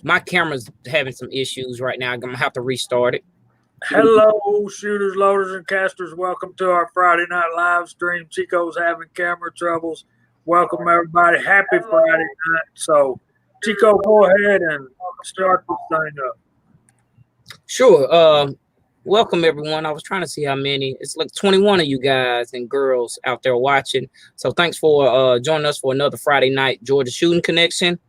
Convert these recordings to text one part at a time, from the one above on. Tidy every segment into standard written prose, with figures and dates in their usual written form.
My camera's having some issues right now. I'm gonna have to restart it. Hello, shooters, loaders, and casters. Welcome to our Friday night live stream. Chico's having camera troubles. Welcome, everybody. Happy Friday night. So, Chico, go ahead and start this thing up. Sure. Welcome, everyone. I was trying to see how many. It's like 21 of you guys and girls out there watching. So thanks for joining us for another Friday night Georgia Shooting Connection.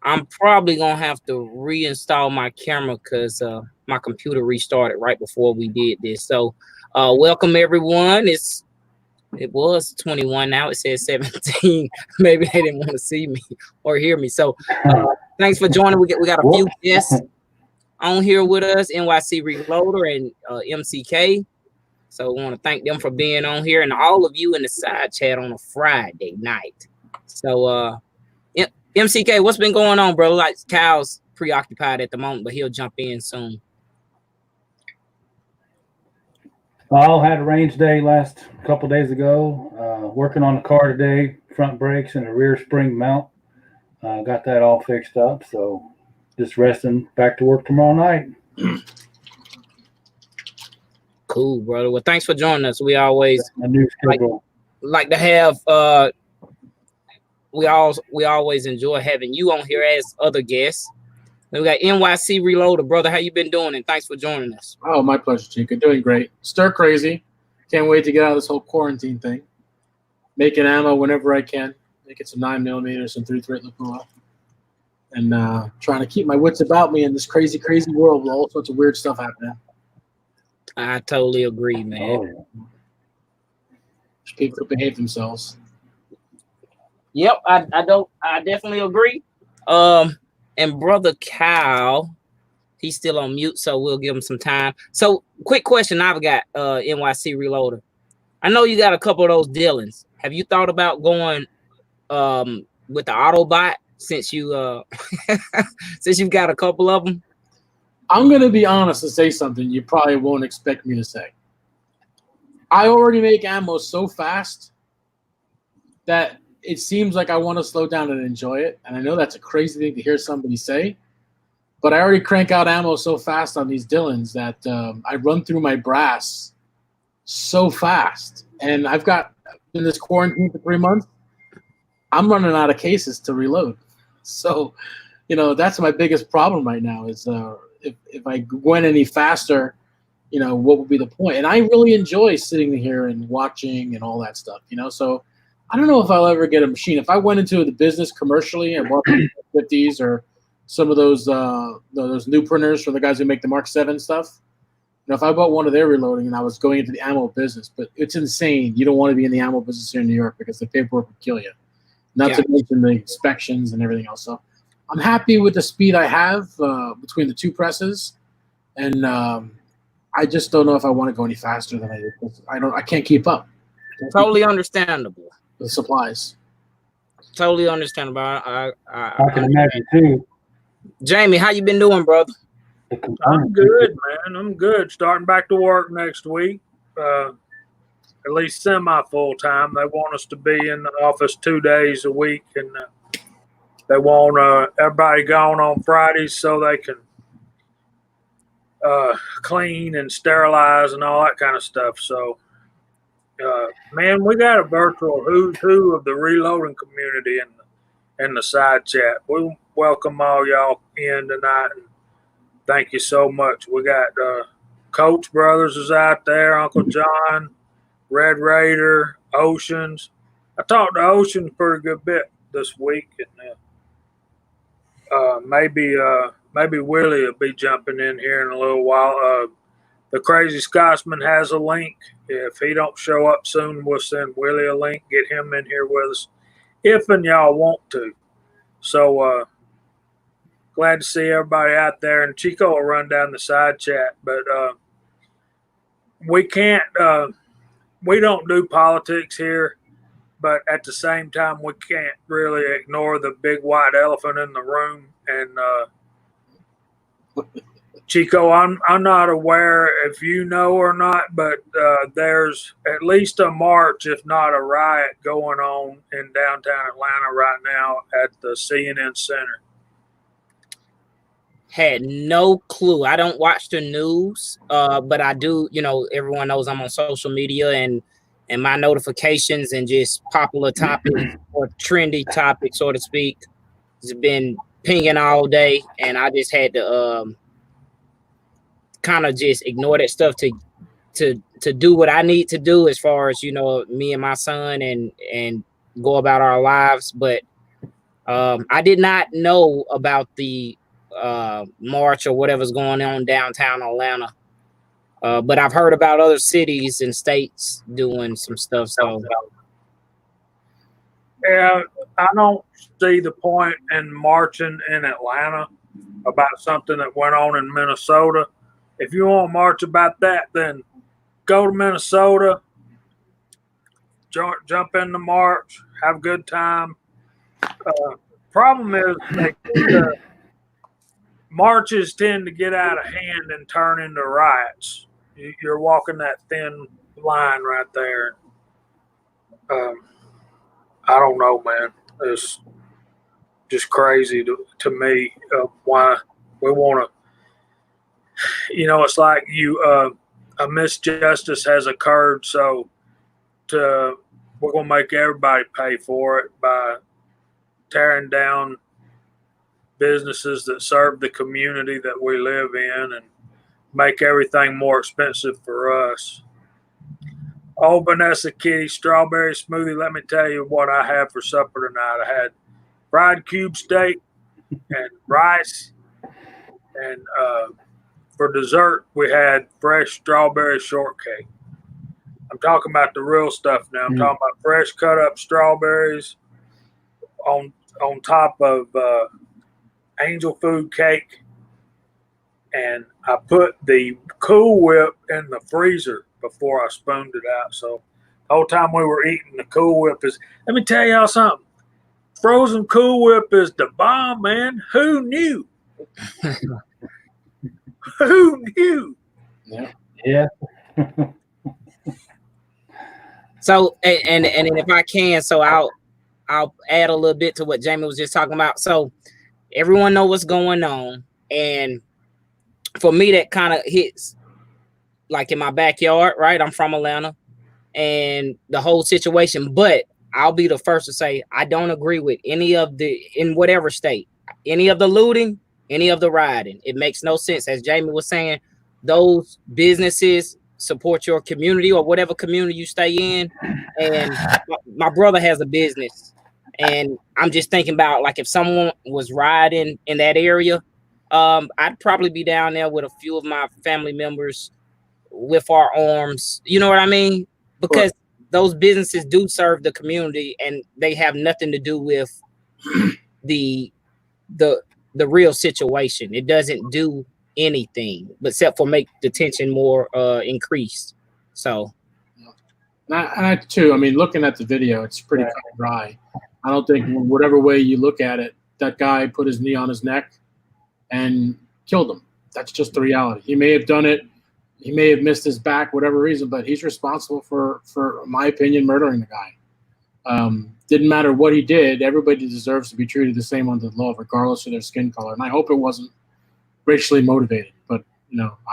I'm probably going to have to reinstall my camera because my computer restarted right before we did this. So welcome, everyone. It was 21. Now it says 17. Maybe they didn't want to see me or hear me. So thanks for joining. We got a few guests on here with us, NYC Reloader and MCK. So I want to thank them for being on here and all of you in the side chat on a Friday night. So MCK, what's been going on, bro? Like Kyle's preoccupied at the moment, but he'll jump in soon. Well, had a range day last couple days ago. Working on the car today, front brakes and a rear spring mount. Got that all fixed up, so just resting. Back to work tomorrow night. Cool, brother. Well, thanks for joining us. We always a new schedule. Like to have. We always enjoy having you on here as other guests. We got NYC Reloader, brother. How you been doing? And thanks for joining us. Oh, my pleasure, Chica. Doing great. Stir crazy. Can't wait to get out of this whole quarantine thing. Making ammo whenever I can. Making some 9mm, some 3-thread Lapua. And trying to keep my wits about me in this crazy, crazy world with all sorts of weird stuff happening. I totally agree, man. Oh. People behave themselves. Yep, I definitely agree. And brother Kyle, he's still on mute, so we'll give him some time. So, quick question I've got, NYC Reloader. I know you got a couple of those Dylans. Have you thought about going with the Autobot since you since you've got a couple of them? I'm gonna be honest and say something you probably won't expect me to say. I already make ammo so fast that it seems like I want to slow down and enjoy it. And I know that's a crazy thing to hear somebody say, but I already crank out ammo so fast on these Dylans that I run through my brass so fast. And I've got in this quarantine for 3 months, I'm running out of cases to reload. So, that's my biggest problem right now is if I went any faster, what would be the point? And I really enjoy sitting here and watching and all that stuff, so I don't know if I'll ever get a machine. If I went into the business commercially and bought 50s or some of those new printers from the guys who make the Mark 7 stuff, if I bought one of their reloading and I was going into the ammo business, but it's insane. You don't want to be in the ammo business here in New York because the paperwork will kill you. Not to mention the inspections and everything else. So I'm happy with the speed I have between the two presses, and I just don't know if I want to go any faster than I do. I can't keep up. Totally understandable. The supplies. Totally understandable. I can imagine too. Jamie, how you been doing, brother? I'm good, man. I'm good. Starting back to work next week. At least semi-full time. They want us to be in the office 2 days a week, and they want everybody gone on Fridays so they can clean and sterilize and all that kind of stuff. So, man, we got a virtual who's who of the reloading community in the side chat. We welcome all y'all in tonight, and thank you so much. We got Coach Brothers is out there, Uncle John, Red Raider, Oceans. I talked to Oceans pretty good bit this week, and maybe Willie will be jumping in here in a little while. The Crazy Scotsman has a link. If he don't show up soon, we'll send Willie a link, get him in here with us, if and y'all want to. So glad to see everybody out there. And Chico will run down the side chat, but we can't. We don't do politics here, but at the same time, we can't really ignore the big white elephant in the room. And Chico, I'm not aware if you know or not, but there's at least a march, if not a riot, going on in downtown Atlanta right now at the CNN Center. had no clue. I don't watch the news, but I do, everyone knows I'm on social media and my notifications and just popular topics or trendy topics, so to speak, has been pinging all day, and I just had to kind of just ignore that stuff to do what I need to do as far as me and my son and go about our lives. But I did not know about the march or whatever's going on downtown Atlanta. But I've heard about other cities and states doing some stuff. So yeah, I don't see the point in marching in Atlanta about something that went on in Minnesota. If you want to march about that, then go to Minnesota, jump in the march, have a good time. Problem is, the marches tend to get out of hand and turn into riots. You're walking that thin line right there. I don't know, man. It's just crazy to me why we want to. It's like a misjustice has occurred, so we're gonna make everybody pay for it by tearing down businesses that serve the community that we live in and make everything more expensive for us. Oh, Vanessa Kitty, strawberry smoothie. Let me tell you what I had for supper tonight. I had fried cube steak and rice, and for dessert we had fresh strawberry shortcake. I'm talking about the real stuff now. I'm talking about fresh cut up strawberries on top of angel food cake, and I put the Cool Whip in the freezer before I spooned it out. So the whole time we were eating, the Cool Whip is, let me tell y'all something. Frozen Cool Whip is the bomb, man. Who knew? Who knew? Yeah. So and if I can, so I'll add a little bit to what Jamie was just talking about. So everyone know what's going on, and for me that kind of hits like in my backyard, right? I'm from Atlanta, and the whole situation. But I'll be the first to say I don't agree with any of in whatever state, any of the looting, any of the rioting. It makes no sense. As Jamie was saying, those businesses support your community or whatever community you stay in. And my brother has a business, and I'm just thinking about like if someone was riding in that area, I'd probably be down there with a few of my family members with our arms. You know what I mean? Because those businesses do serve the community, and they have nothing to do with the real situation. It doesn't do anything except for make the tension more increased. So and I too, I mean, looking at the video, it's pretty cut and dry. I don't think whatever way you look at it, that guy put his knee on his neck and killed him. That's just the reality. He may have done it. He may have missed his back, whatever reason, but he's responsible for my opinion, murdering the guy. Didn't matter what he did. Everybody deserves to be treated the same under the law, regardless of their skin color. And I hope it wasn't racially motivated. But,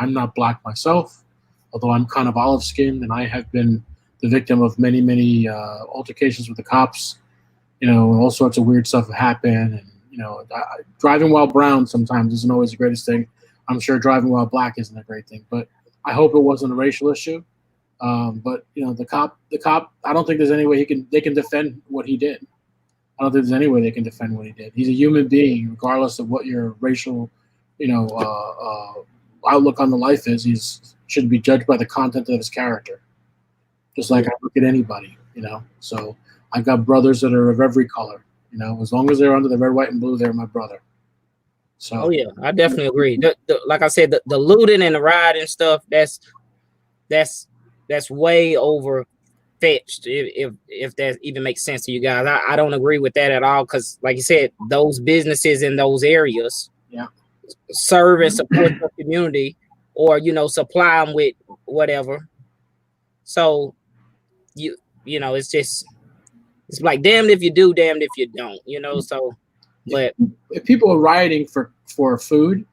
I'm not black myself, although I'm kind of olive skinned, and I have been the victim of many, many altercations with the cops. All sorts of weird stuff happen. And, driving while brown sometimes isn't always the greatest thing. I'm sure driving while black isn't a great thing. But I hope it wasn't a racial issue. But the cop, I don't think there's any way they can defend what he did. I don't think there's any way they can defend what he did. He's a human being, regardless of what your racial, outlook on the life is. He should be judged by the content of his character, just like I look at anybody. So I've got brothers that are of every color. As long as they're under the red, white, and blue, they're my brother. So. Oh yeah, I definitely agree. Like I said, the looting and the rioting stuff, that's way over fetched if that even makes sense to you guys. I don't agree with that at all, because like you said, those businesses in those areas serve and support the community, or supply them with whatever. So it's like damned if you do, damned if you don't. So but if people are rioting for food,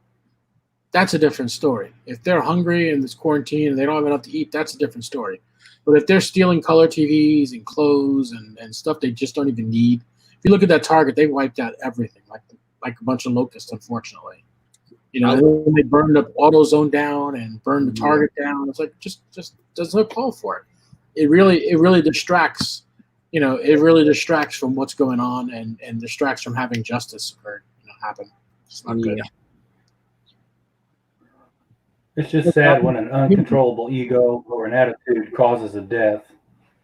that's a different story. If they're hungry and it's quarantine and they don't have enough to eat, that's a different story. But if they're stealing color TVs and clothes and stuff they just don't even need, if you look at that Target, they wiped out everything like a bunch of locusts, unfortunately. You know, and then they burned up AutoZone down and burned the Target down. It's like just there's no call for it. It really distracts. You know, it really distracts from what's going on and distracts from having justice happen. It's not good. It's just sad when an uncontrollable ego or an attitude causes a death,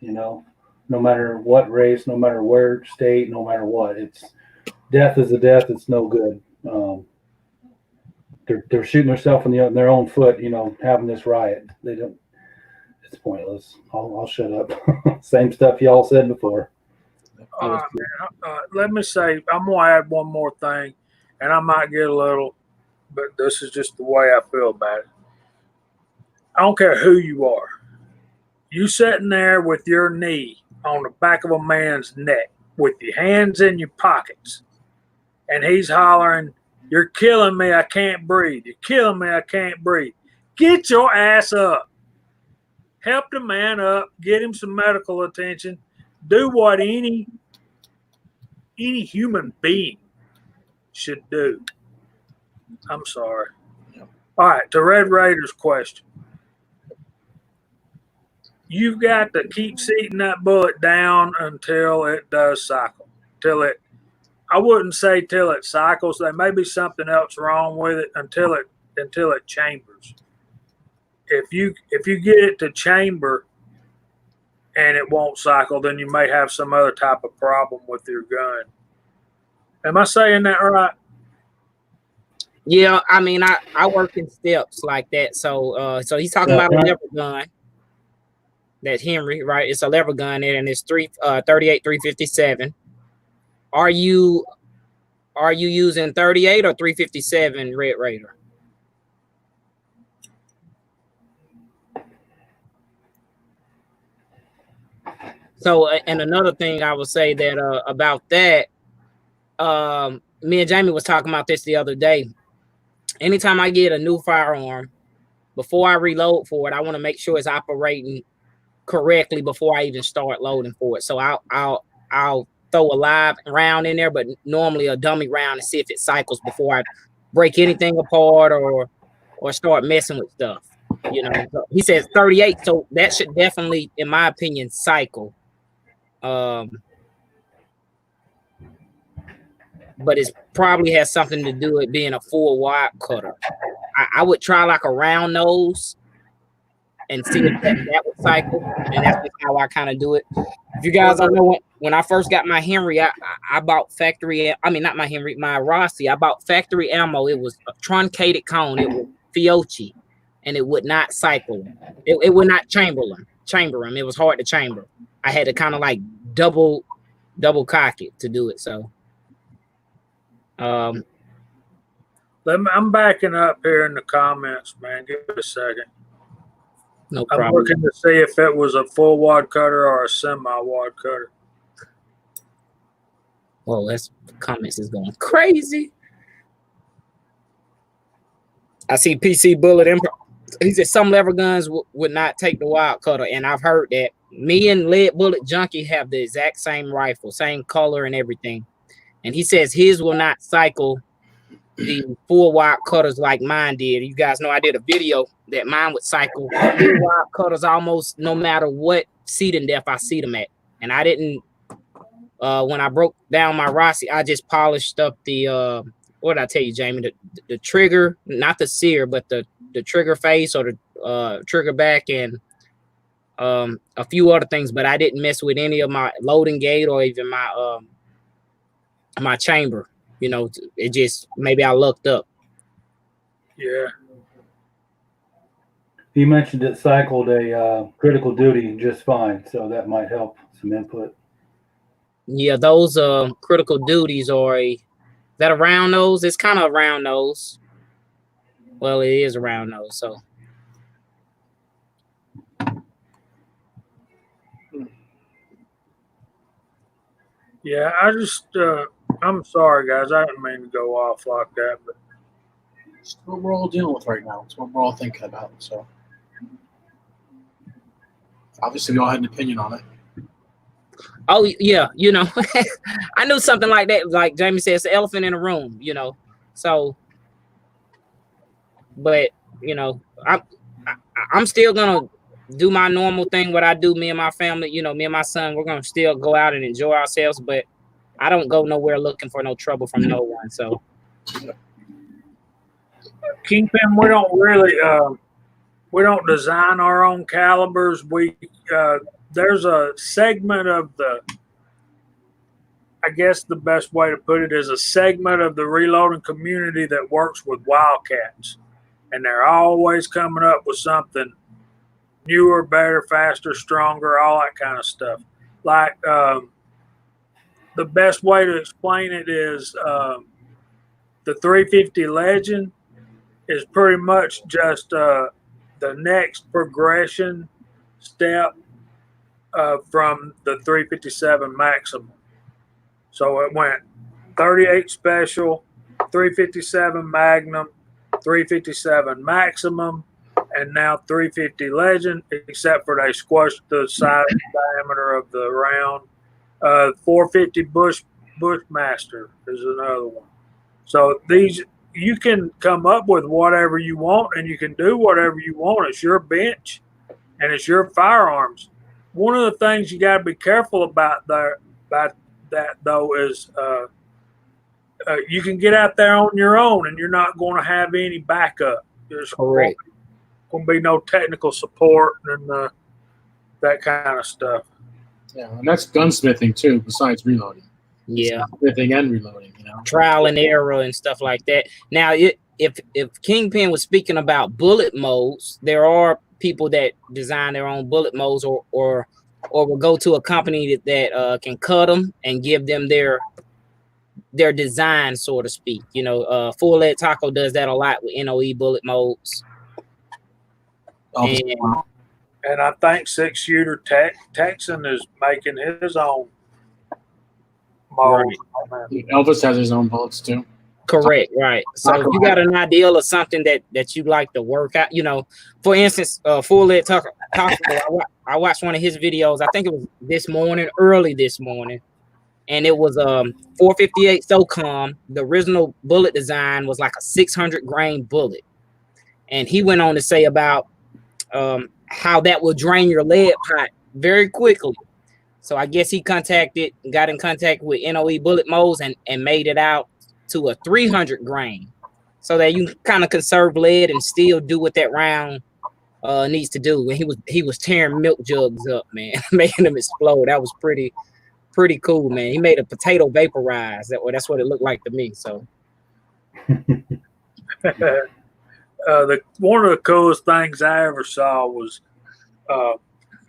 you know, no matter what race, no matter where state, no matter what. It's death is a death. It's no good. They're shooting themselves in their own foot, you know, having this riot. They don't. It's pointless. I'll shut up. Same stuff y'all said before. Let me say, I'm going to add one more thing, and I might get a little, but this is just the way I feel about it. I don't care who you are. You sitting there with your knee on the back of a man's neck with your hands in your pockets, and he's hollering, "You're killing me, I can't breathe. You're killing me, I can't breathe." Get your ass up. Help the man up. Get him some medical attention. Do what any human being should do. I'm sorry. All right, to Red Raiders question. You've got to keep seating that bullet down until it does cycle. I wouldn't say till it cycles. There may be something else wrong with it until it chambers. If you get it to chamber and it won't cycle, then you may have some other type of problem with your gun. Am I saying that right? Yeah, I mean, I work in steps like that. So he's talking about a lever gun. That Henry, right? It's a lever gun, and it's 38 357. Are you using 38 or 357 Red Raider? So, and another thing I would say that about that, me and Jamie was talking about this the other day. Anytime I get a new firearm, before I reload for it, I want to make sure it's operating correctly before I even start loading for it. So I'll throw a live round in there, but normally a dummy round and see if it cycles before I break anything apart or start messing with stuff. You know, so he says 38, so that should definitely, in my opinion, cycle. But it probably has something to do with being a full wide cutter. I would try like a round nose and see if that would cycle, and that's just how I kind of do it. If you guys don't know, when I first got my Henry, I bought factory. I mean, not my Henry, my Rossi. I bought factory ammo. It was a truncated cone. It was Fiocchi, and it would not cycle. It would not chamber them. It was hard to chamber. I had to kind of like double cock it to do it. So, I'm backing up here in the comments, man. Give it a second. No problem. I'm looking to see if it was a full wad cutter or a semi-wad cutter. Well, that's comments is going crazy. I see PC Bullet. He said some lever guns would not take the wild cutter, and I've heard that. Me and Lead Bullet Junkie have the exact same rifle, same color and everything, and he says his will not cycle the full wide cutters like mine did. You guys know I did a video that mine would cycle full wide cutters almost no matter what seating depth I see them at. And I didn't when I broke down my Rossi, I just polished up the what did I tell you, Jamie? The trigger, not the sear, but the trigger face or the trigger back and a few other things, but I didn't mess with any of my loading gate or even my my chamber. You know, it just maybe I lucked up. Yeah. You mentioned it cycled a critical duty just fine, so that might help some input. Yeah, those critical duties are is that a round nose? It's kind of a round nose. Well, it is a round nose, so. Yeah, I just I'm sorry, guys. I didn't mean to go off like that, but It's what we're all dealing with right now. It's what we're all thinking about. So obviously, we all had an opinion on it. Oh yeah, you know, I knew something like that. Like Jamie said, it's the elephant in the room, you know. So, but you know, I'm still gonna do my normal thing. What I do, me and my family, you know, me and my son, we're gonna still go out and enjoy ourselves. But I don't go nowhere looking for no trouble from no one. So, Kingpin, we don't design our own calibers. There's a segment of I guess the best way to put it is a segment of the reloading community that works with Wildcats, and they're always coming up with something newer, better, faster, stronger, all that kind of stuff. Like the best way to explain it is the 350 Legend is pretty much just the next progression step from the 357 Maximum. So it went 38 Special, 357 Magnum, 357 Maximum, and now 350 Legend, except for they squashed the size diameter of the round. 450 Bushmaster is another one. So these, you can come up with whatever you want and you can do whatever you want. It's your bench and it's your firearms. One of the things you got to be careful about that though is you can get out there on your own and you're not going to have any backup. There's correct. Going to be no technical support and that kind of stuff. Yeah, and that's gunsmithing too, besides reloading. Yeah, gunsmithing and reloading, you know, trial and error and stuff like that. Now, if Kingpin was speaking about bullet molds, there are people that design their own bullet molds, or will go to a company that can cut them and give them their design, so to speak. You know, Full Lead Taco does that a lot with NOE bullet molds. And I think 6-shooter Texan is making his own mold. Right. Elvis has his own bullets too. Correct, right. So if you got an ideal of something that you like to work out, you know, for instance, Full Lead Taco, I watched one of his videos. I think it was early this morning, and it was 458 SOCOM. The original bullet design was like a 600 grain bullet, and he went on to say about how that will drain your lead pipe very quickly. So I guess he got in contact with NOE bullet molds and made it out to a 300 grain, so that you kind of conserve lead and still do what that round needs to do. And he was tearing milk jugs up, man, making them explode. That was pretty cool, man. He made a potato vaporize. That's what it looked like to me. So one of the coolest things I ever saw was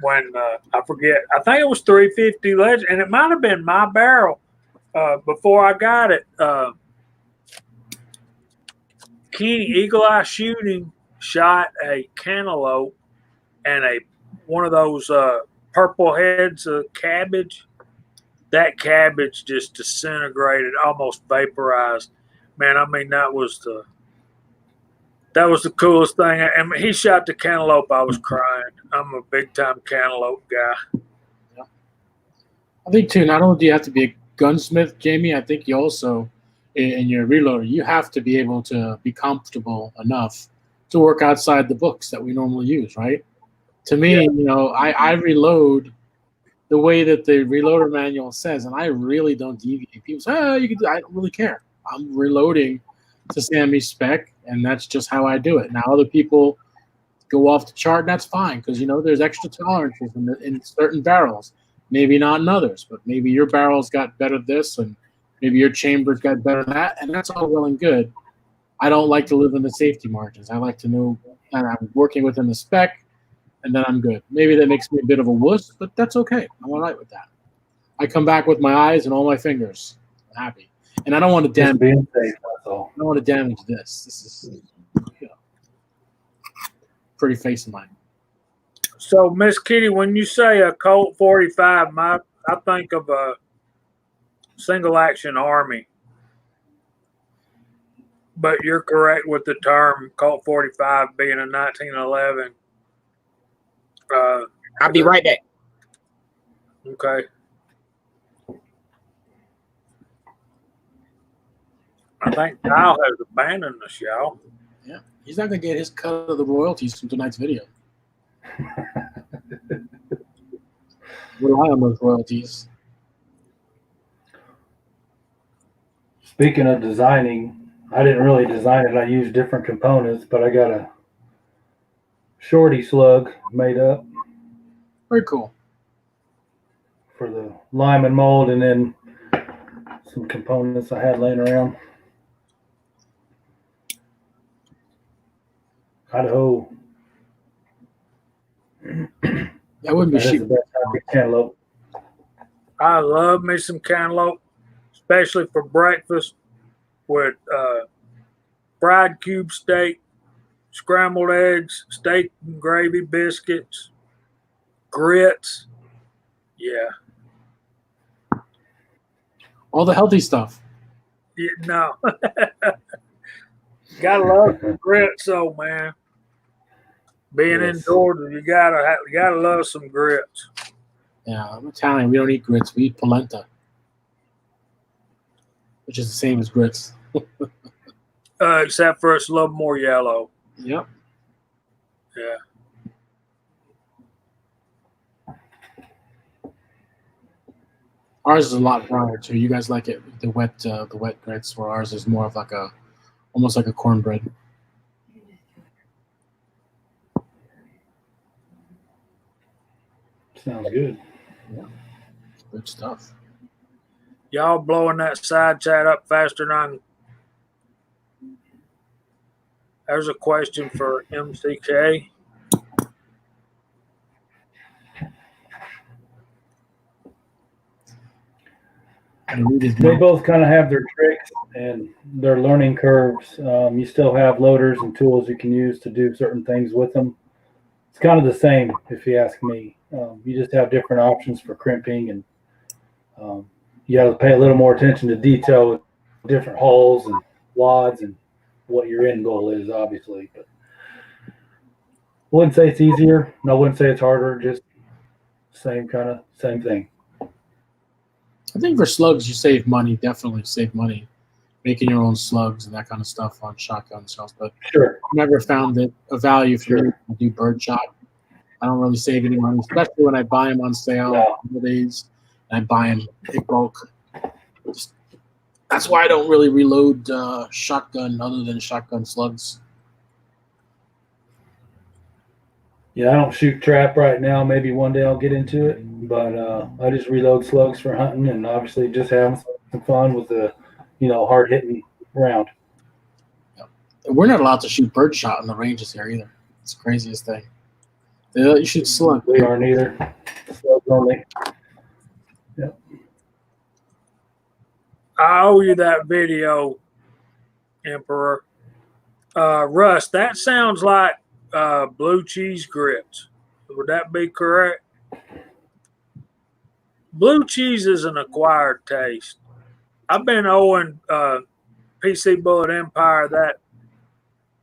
when I forget, I think it was 350 Legend, and it might have been my barrel before I got it. Kenny Eagle Eye Shooting shot a cantaloupe and one of those purple heads of cabbage. That cabbage just disintegrated, almost vaporized. Man, I mean, that was the coolest thing. I mean, he shot the cantaloupe. I was crying. I'm a big time cantaloupe guy. Yeah. I think too, not only do you have to be a gunsmith, Jamie, I think you also, in your reloader, you have to be able to be comfortable enough to work outside the books that we normally use, right? To me, you know, I reload the way that the reloader manual says, and I really don't deviate. People say, "Oh, you can do." I don't really care. I'm reloading to Sammy's spec, and that's just how I do it. Now, other people go off the chart, and that's fine, because you know there's extra tolerances in certain barrels. Maybe not in others, but maybe your barrel's got better this, and maybe your chamber's got better that, and that's all well and good. I don't like to live in the safety margins. I like to know that I'm working within the spec, and then I'm good. Maybe that makes me a bit of a wuss, but that's okay. I'm all right with that. I come back with my eyes and all my fingers. I'm happy. And I don't want to damage. Being safe, that's all. I don't want to damage this. This is, you know, pretty face of mine. So, Miss Kitty, when you say a Colt 45, I think of a single action army. But you're correct with the term Colt 45 being a 1911. I'll be right back. Okay. I think Kyle has abandoned the show. Yeah, he's not gonna get his cut of the royalties from tonight's video. Rely on those royalties. Speaking of designing, I didn't really design it. I used different components, but I got a shorty slug made up Very cool. for the lime and mold, and then some components I had laying around. Idaho. That wouldn't be That is cheap. the best type of cantaloupe. I love me some cantaloupe, especially for breakfast with fried cube steak, scrambled eggs, steak and gravy biscuits, grits. Yeah. All the healthy stuff. Yeah, no. Gotta love some grits, though, man. Being Yes. in Georgia, you gotta love some grits. Yeah, I'm Italian. We don't eat grits. We eat polenta, which is the same as grits. Except for it's a little more yellow. Yep. Yeah. Ours is a lot drier too. You guys like it the wet grits, where ours is more of like almost like a cornbread. Sounds good. Good stuff. Y'all blowing that side chat up faster than I can. There's a question for MCK. They both kind of have their tricks and their learning curves. You still have loaders and tools you can use to do certain things with them. It's kind of the same, if you ask me. You just have different options for crimping, and you have to pay a little more attention to detail with different holes and wads and what your end goal is, obviously. But I wouldn't say it's easier. And I wouldn't say it's harder. Just same thing. I think for slugs, you save money. Definitely save money, making your own slugs and that kind of stuff on shotgun shells. But Sure. I've never found it a value for me to do birdshot. I don't really save any money, especially when I buy them on sale nowadays. I buy them in bulk. That's why I don't really reload shotgun other than shotgun slugs. Yeah, I don't shoot trap right now. Maybe one day I'll get into it, but I just reload slugs for hunting and obviously just having some fun with the, hard hitting round. We're not allowed to shoot birdshot in the ranges here either. It's the craziest thing. You shoot slug. We aren't either. Slugs only. Yep. I owe you that video, Emperor. Russ, that sounds like blue cheese grits. Would that be correct? Blue cheese is an acquired taste. I've been owing PC Bullet Empire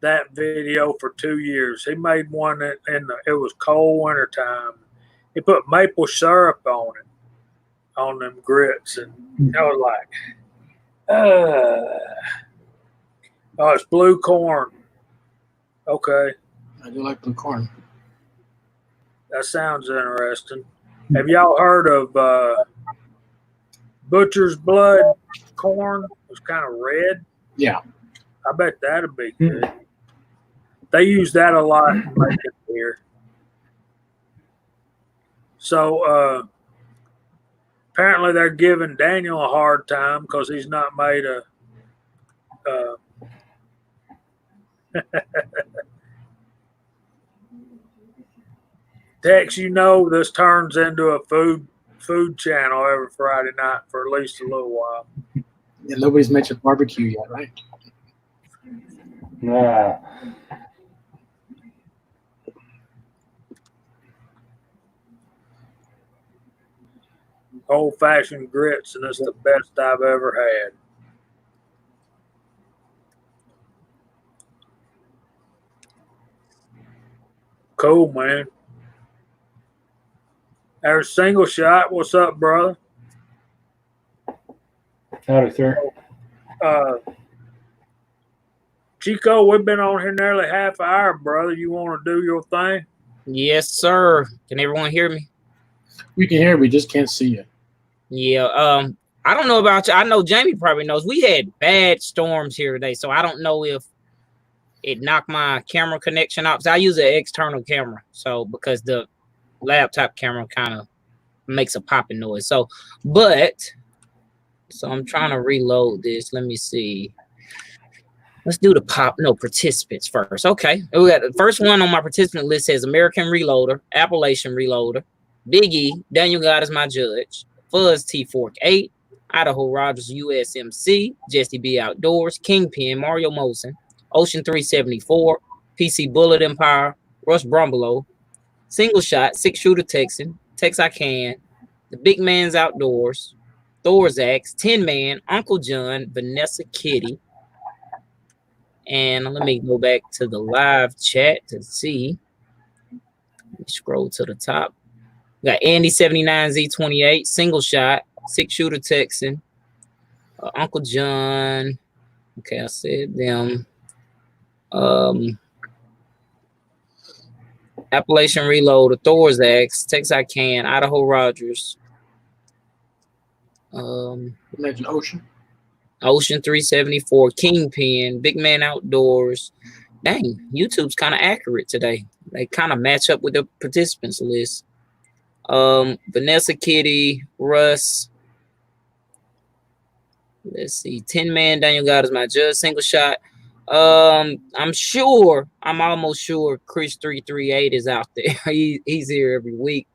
that video for 2 years. He made one it was cold winter time. He put maple syrup on it, on them grits, and I was like, oh, it's blue corn. Okay. I do like blue corn. That sounds interesting. Have y'all heard of butcher's blood corn? It's kind of red. Yeah. I bet that'd be good. They use that a lot in making beer. So apparently they're giving Daniel a hard time because he's not made a Tex, this turns into a food channel every Friday night for at least a little while. Yeah, nobody's mentioned barbecue yet, right? Nah. Old-fashioned grits, and it's the best I've ever had. Cool, man. There's Single Shot. What's up, brother? Howdy, sir. Chico, we've been on here nearly half an hour, brother. You want to do your thing? Yes, sir. Can everyone hear me? We can hear, we just can't see you. Yeah. I don't know about you. I know Jamie probably knows. We had bad storms here today, so I don't know if it knocked my camera connection out. I use an external camera, so because the laptop camera kind of makes a popping noise. So I'm trying to reload this. Let me see. Let's do the participants first. Okay. We got the first one on my participant list says American Reloader, Appalachian Reloader, Big E, Daniel God is my judge, Fuzz T Fork 8, Idaho Rogers USMC, Jesse B Outdoors, Kingpin, Mario Mosen, Ocean 374, PC Bullet Empire, Rush Brumbelow, Single Shot, Six Shooter Texan, Tex I Can, The Big Man's Outdoors, Thor's Axe, Tin Man, Uncle John, Vanessa Kitty. And let me go back to the live chat to see. Let me scroll to the top. We got Andy 79Z28, Single Shot, Six Shooter Texan, Uncle John. Okay, I said them. Appalachian Reload, Thor's Axe, Tex I Can, Idaho Rogers. Imagine Ocean. Ocean 374, Kingpin, Big Man Outdoors. Dang, YouTube's kind of accurate today. They kind of match up with the participants list. Vanessa Kitty, Russ. Let's see. Tin Man, Daniel God is my judge, Single Shot. I'm almost sure Chris 338 is out there. He's here every week.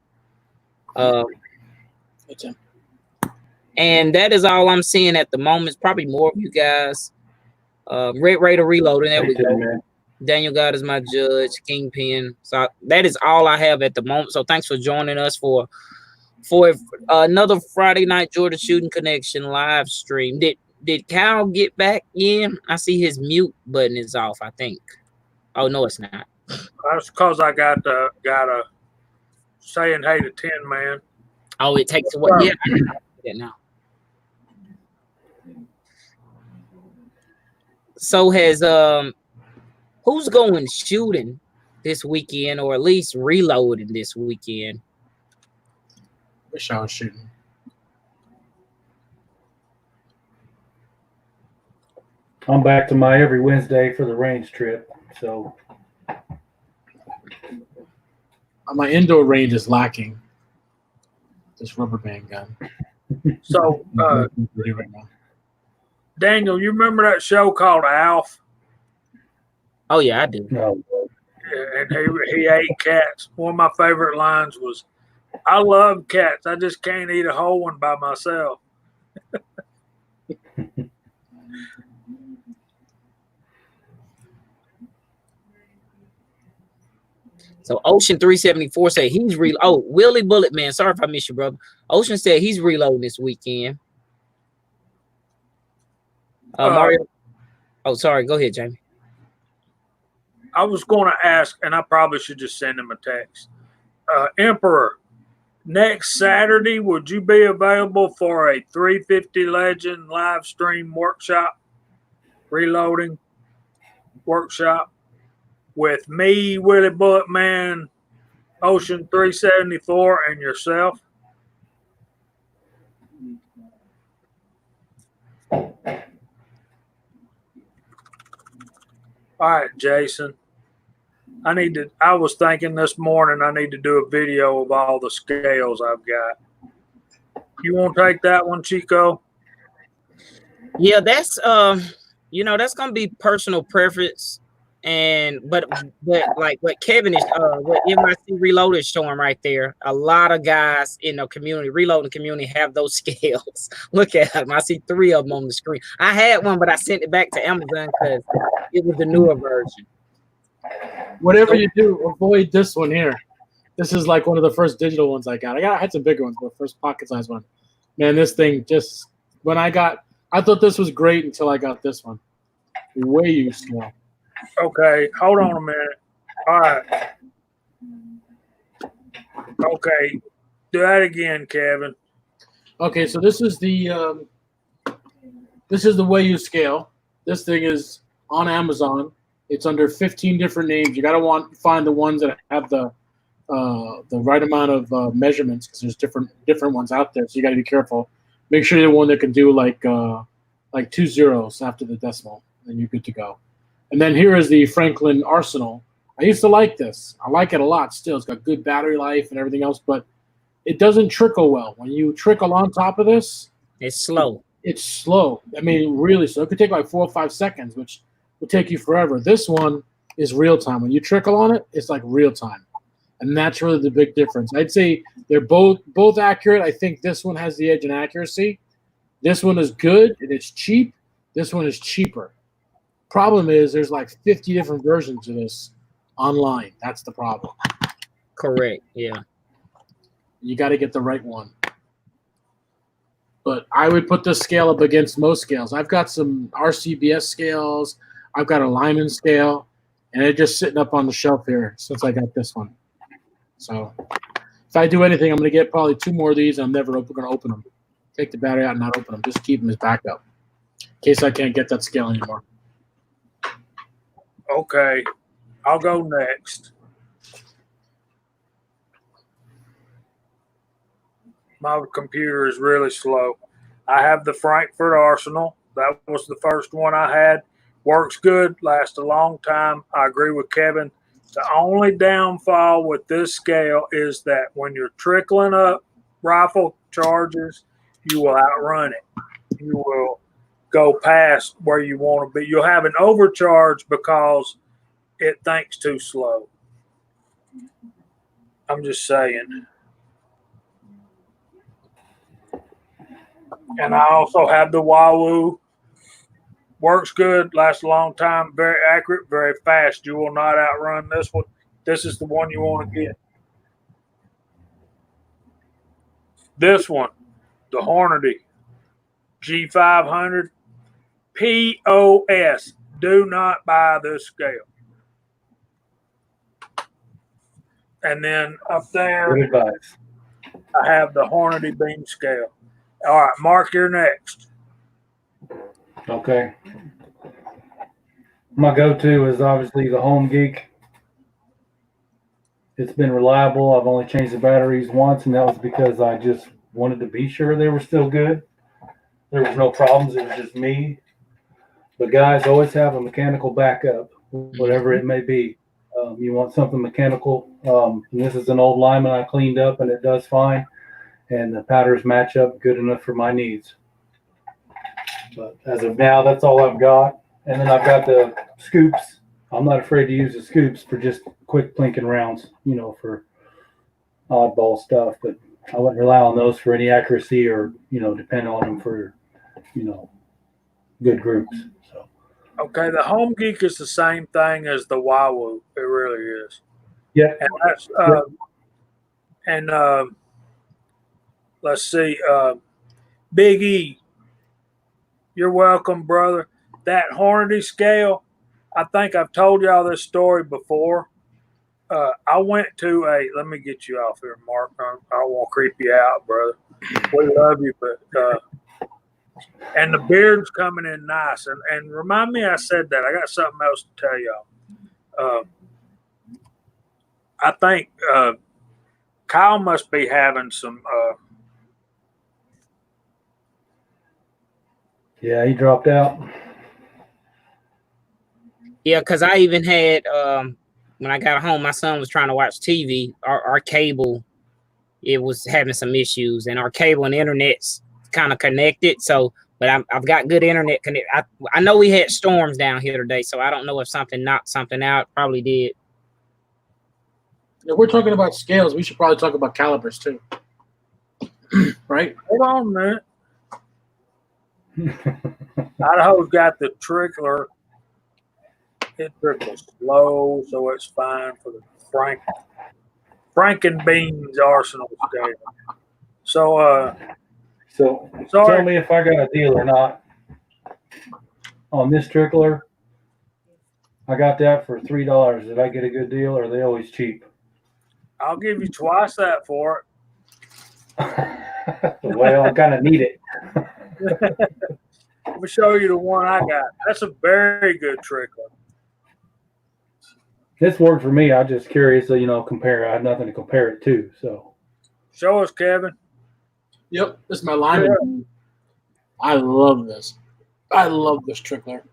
And that is all I'm seeing at the moment. It's probably more of you guys. Red Raider Reloading. There we go. Man. Daniel God is my judge, Kingpin. So that is all I have at the moment. So thanks for joining us for another Friday night Georgia Shooting Connection live stream. Did Cal get back in? I see his mute button is off, I think. Oh no, it's not. That's because I got a saying hey to Tin Man. Oh, it takes away. Yeah, I do that now. So has who's going shooting this weekend, or at least reloading this weekend? Wish I was shooting. I'm back to my every Wednesday for the range trip. So my indoor range is lacking this rubber band gun. So Daniel, you remember that show called Alf? Oh yeah, I do. no. Yeah, and he ate cats. One of my favorite lines was, "I love cats. I just can't eat a whole one by myself." So Ocean 374 said he's Willie Bullet Man. Sorry if I missed you, brother. Ocean said he's reloading this weekend. Mario. Oh, sorry. Go ahead, Jamie. I was going to ask, and I probably should just send him a text. Emperor, next Saturday, would you be available for a 350 Legend live stream workshop, reloading workshop with me, Willie Bullet Man, Ocean 374, and yourself? All right, Jason. I was thinking this morning I need to do a video of all the scales I've got. You want to take that one, Chico? Yeah, that's that's gonna be personal preference, but like what Kevin is what NYC Reloaded is showing right there, a lot of guys in the community, reloading community, have those scales. Look at them. I see 3 of them on the screen. I had one, but I sent it back to Amazon because it was the newer version. Whatever you do, avoid this one here. This is like one of the first digital ones I got. I had some bigger ones, but first pocket size one. Man, this thing just I thought this was great until I got this one. Way too small. Okay, hold on a minute. All right. Okay, do that again, Kevin. Okay, so this is the way you scale. This thing is on Amazon. It's under 15 different names. You gotta find the ones that have the right amount of measurements, because there's different ones out there. So you got to be careful. Make sure you're one that can do like 2 zeros after the decimal, and you're good to go. And then here is the Franklin Arsenal. I used to like this. I like it a lot still. It's got good battery life and everything else, but it doesn't trickle well. When you trickle on top of this, It's slow. it's slow. I mean, really slow. It could take like 4 or 5 seconds, which would take you forever. This one is real time. When you trickle on it, it's like real time. And that's really the big difference. I'd say they're both accurate. I think this one has the edge in accuracy. This one is good and it's cheap. This one is cheaper. Problem is there's like 50 different versions of this online. That's the problem. Correct. Yeah. You got to get the right one. But I would put this scale up against most scales. I've got some RCBS scales. I've got a Lyman scale. And they're just sitting up on the shelf here since I got this one. So if I do anything, I'm going to get probably 2 more of these. I'm never going to open them. Take the battery out and not open them. Just keep them as backup in case I can't get that scale anymore. Okay, I'll go next. My computer is really slow. I have the Frankfurt Arsenal. That was the first one I had. Works good, lasts a long time. I agree with Kevin. The only downfall with this scale is that when you're trickling up rifle charges, you will outrun it. You will go past where you want to be. You'll have an overcharge because it thinks too slow. I'm just saying. And I also have the Wahoo. Works good, lasts a long time, very accurate, very fast. You will not outrun this one. This is the one you want to get. This one, the Hornady G500 POS. Do not buy this scale. And then up there, Good advice. I have the Hornady beam scale. All right, Mark, you're next. Okay. My go-to is obviously the Home Geek. It's been reliable. I've only changed the batteries once, and that was because I just wanted to be sure they were still good. There was no problems. It was just me. But guys, always have a mechanical backup, whatever it may be. You want something mechanical. And this is an old Lyman I cleaned up, and it does fine. And the powders match up good enough for my needs. But as of now, that's all I've got. And then I've got the scoops. I'm not afraid to use the scoops for just quick plinking rounds, for oddball stuff. But I wouldn't rely on those for any accuracy or, depend on them for, good groups. So. Okay, the Home Geek is the same thing as the Wahoo. It really is. Yeah. And that's let's see, Big E. You're welcome, brother. That Hornady scale, I think I've told y'all this story before. I went to let me get you off here, Mark. I don't want to creep you out, brother. We love you, but and the beard's coming in nice. And remind me I said that. I got something else to tell y'all. I think Kyle must be having some Yeah, he dropped out. Yeah, because I even had when I got home, my son was trying to watch TV. Our cable, it was having some issues, and our cable and internet's kind of connected. So, but I've got good internet connect. I know we had storms down here today, so I don't know if something knocked something out. Probably did. If we're talking about scales, we should probably talk about calipers too. Right? hold on a minute. Idaho's got the trickler. It trickles slow, so it's fine for the Frankenbeans Arsenal scale. So, So sorry. tell me if I got a deal or not on this trickler. I got that for $3. Did I get a good deal, or are they always cheap? I'll give you twice that for Well, I kind of need it. it. Let me show you the one I got. That's a very good trickler. This worked for me. I'm just curious, so compare. I have nothing to compare it to. So Show us, Kevin. Yep, this is my lineman. I love this. I love this trickler.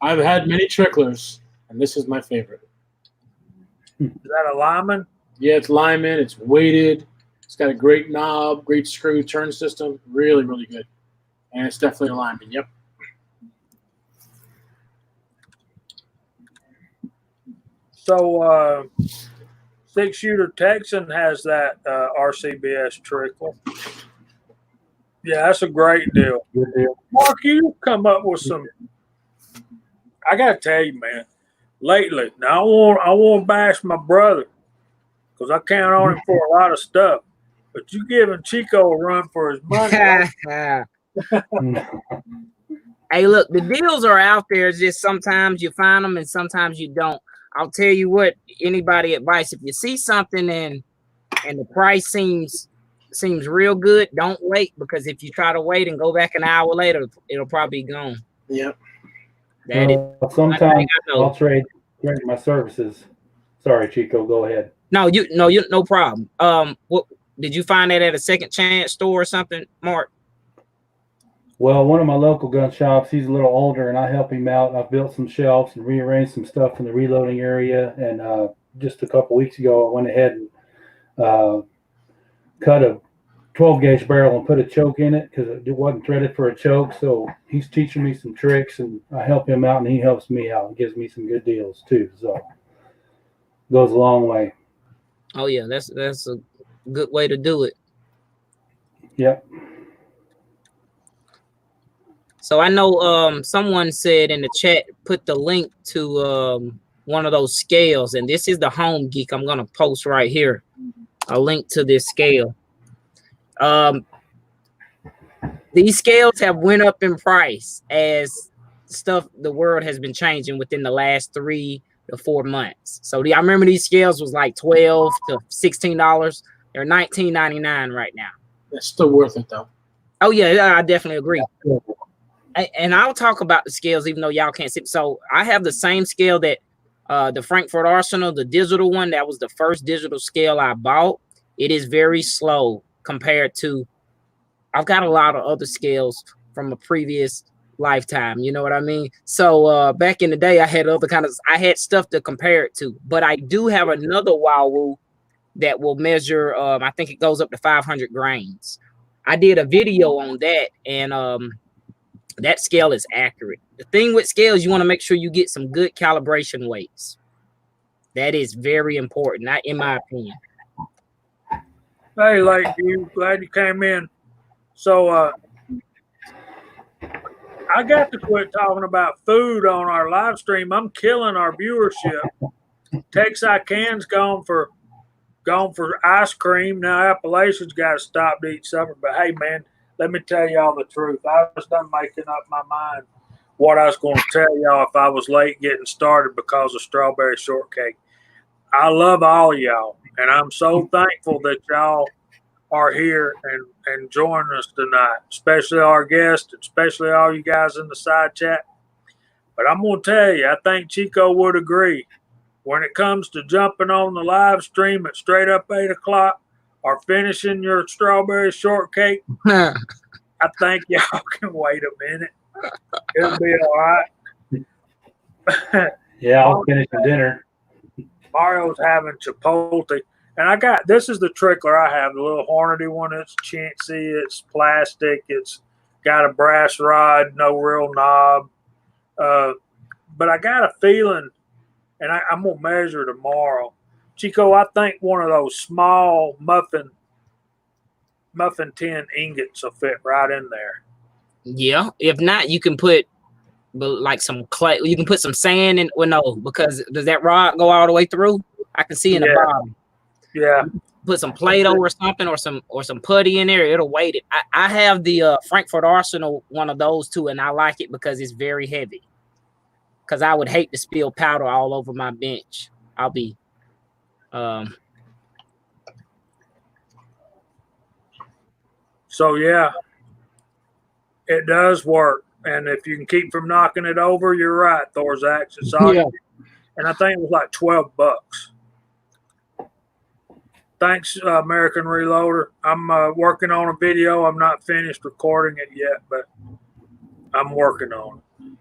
I've had many tricklers, and this is my favorite. Is that a lineman? Yeah, it's lineman. It's weighted. It's got a great knob, great screw turn system. Really, really good. And it's definitely a lineman. Yep. So, 6-shooter Texan has that RCBS trickle. Yeah, that's a great deal. good deal. Mark, you come up with some. I gotta tell you, man. Lately, now I won't bash my brother because I count on him for a lot of stuff. But you giving Chico a run for his money. Right? Hey, look, the deals are out there. It's just sometimes you find them and sometimes you don't. I'll tell you what, anybody advice, if you see something and the price seems real good, don't wait, because if you try to wait and go back an hour later, it'll probably be gone. Yep. That is sometimes I'll trade my services. Sorry, Chico, go ahead. No problem. What did you find that at a second chance store or something, Mark? Well, one of my local gun shops, he's a little older, and I help him out. I've built some shelves and rearranged some stuff in the reloading area. And just a couple weeks ago, I went ahead and cut a 12-gauge barrel and put a choke in it because it wasn't threaded for a choke. So he's teaching me some tricks, and I help him out, and he helps me out and gives me some good deals too. So it goes a long way. Oh yeah, that's a good way to do it. Yep. So I know someone said in the chat, put the link to one of those scales, and this is the Home Geek. I'm gonna post right here a link to this scale. These scales have went up in price as the world has been changing within the last 3 to 4 months. So I remember these scales was like $12 to $16. They're $19.99 right now. It's still worth it though. Oh yeah, I definitely agree. And I'll talk about the scales, even though y'all can't see. So I have the same scale that the Frankfurt Arsenal, the digital one. That was the first digital scale I bought. It is very slow compared to. I've got a lot of other scales from a previous lifetime. You know what I mean? So back in the day, I had stuff to compare it to. But I do have another Wowoo that will measure. I think it goes up to 500 grains. I did a video on that, and that scale is accurate. The thing with scales, you want to make sure you get some good calibration weights. That is very important, in my opinion. Hey, glad you came in. So I got to quit talking about food on our live stream. I'm killing our viewership. Texarkana's gone for ice cream. Now Appalachia's got to stop to eat supper. But hey, man, let me tell y'all the truth. I was done making up my mind what I was going to tell y'all if I was late getting started because of strawberry shortcake. I love all of y'all, and I'm so thankful that y'all are here and joining us tonight, especially our guests, especially all you guys in the side chat. But I'm going to tell you, I think Chico would agree. When it comes to jumping on the live stream at straight up 8 o'clock or finishing your strawberry shortcake, I think y'all can wait a minute. It'll be all right. Yeah, I'll finish the dinner. Mario's having Chipotle. And this is the trickler I have, the little Hornady one. It's chintzy, it's plastic, it's got a brass rod, no real knob. But I got a feeling, and I'm going to measure tomorrow. Chico, I think one of those small muffin tin ingots will fit right in there. Yeah. If not, you can put like some clay. You can put some sand in. Well, no, because does that rod go all the way through? I can see in the bottom. Yeah. Put some Play-Doh or something, or some putty in there. It'll weight it. I have the Frankfurt Arsenal, one of those too, and I like it because it's very heavy. Because I would hate to spill powder all over my bench. I'll be So yeah, it does work. And if you can keep from knocking it over, you're right, Thorzax. It's all Yeah. and I think it was like $12. Thanks, American Reloader. I'm working on a video. I'm not finished recording it yet, but I'm working on it.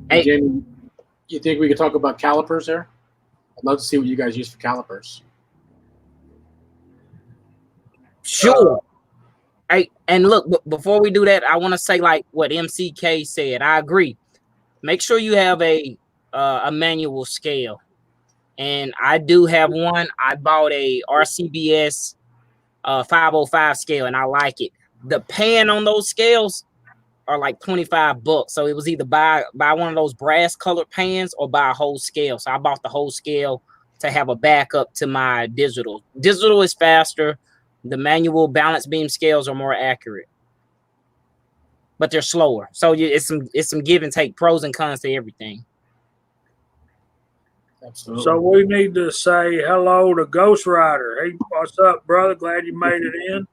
Hey. Jamie, you think we could talk about calipers there? I'd love to see what you guys use for calipers. Sure. Hey, and look, before we do that, I want to say like what MCK said. I agree. Make sure you have a manual scale, and I do have one. I bought a RCBS 505 scale, and I like it. The pan on those scales are like $25, so it was either buy one of those brass colored pans or buy a whole scale. So I bought the whole scale to have a backup to my digital. Digital is faster. The manual balance beam scales are more accurate, but they're slower. So it's some give and take, pros and cons to everything. Absolutely. So we need to say hello to Ghost Rider. Hey, what's up, brother? Glad you made it in.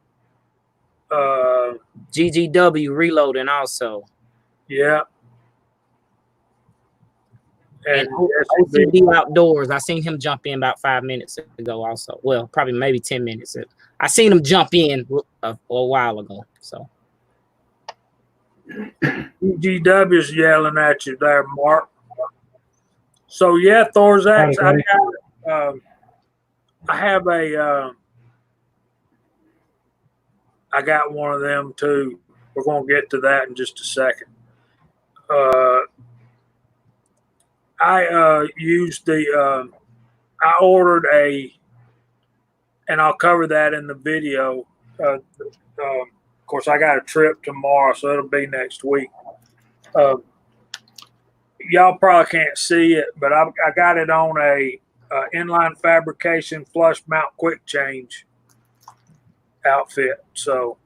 GGW reloading also. Yeah. And OCD Outdoors. I seen him jump in about 5 minutes ago also. Well, probably maybe 10 minutes. I seen him jump in a while ago. So GW's yelling at you there, Mark. So yeah, Thorzax, I got one of them too. We're gonna get to that in just a second. I used the I ordered and I'll cover that in the video. Of course, I got a trip tomorrow, so it'll be next week. Y'all probably can't see it, but I got it on a inline fabrication flush mount quick change outfit. So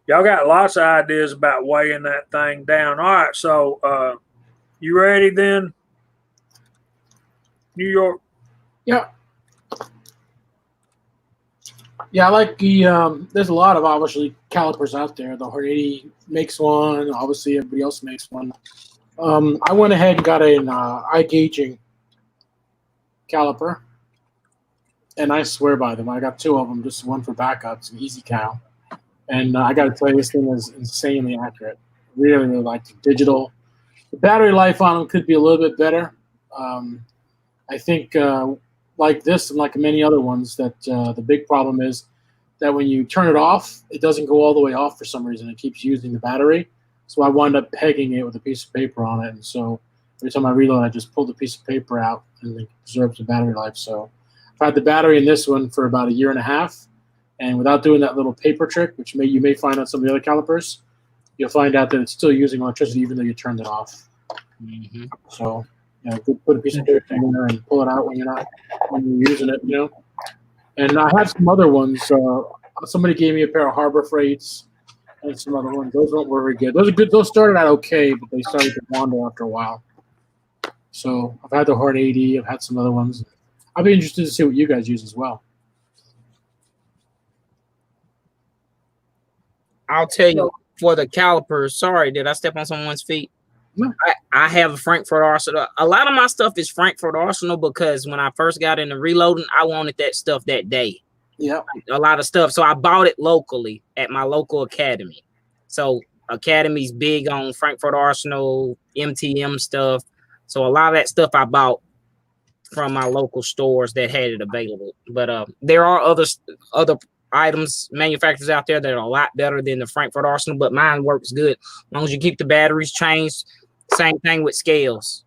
y'all got lots of ideas about weighing that thing down. All right, so you ready then? New York. Yeah. Yeah, I like the. There's a lot of obviously calipers out there. The Hard 80 makes one. Obviously, everybody else makes one. I went ahead and got an eye gauging caliper, and I swear by them. I got two of them, just one for backups, an Easy Cal, and I got to tell you, this thing is insanely accurate. Really, really like the digital. The battery life on them could be a little bit better. I think. Like this and like many other ones, that the big problem is that when you turn it off, it doesn't go all the way off for some reason. It keeps using the battery. So I wind up pegging it with a piece of paper on it. And so every time I reload, I just pull the piece of paper out and it preserves the battery life. So I've had the battery in this one for about 1.5 years. And without doing that little paper trick, which you may find on some of the other calipers, you'll find out that it's still using electricity even though you turned it off. Mm-hmm. So put a piece of paper in there and pull it out when you're using it, And I have some other ones. Somebody gave me a pair of Harbor Freights and some other ones. Those weren't very good. Those are good. Those started out okay, but they started to wander after a while. So I've had the Hard 80. I've had some other ones. I'd be interested to see what you guys use as well. I'll tell you for the calipers. Sorry, did I step on someone's feet? No. I have a Frankfurt Arsenal. A lot of my stuff is Frankfurt Arsenal because when I first got into reloading, I wanted that stuff that day. Yeah. A lot of stuff. So I bought it locally at my local academy. So academy's big on Frankfurt Arsenal, MTM stuff. So a lot of that stuff I bought from my local stores that had it available. But there are other items, manufacturers out there that are a lot better than the Frankfurt Arsenal, but mine works good. As long as you keep the batteries changed. Same thing with scales.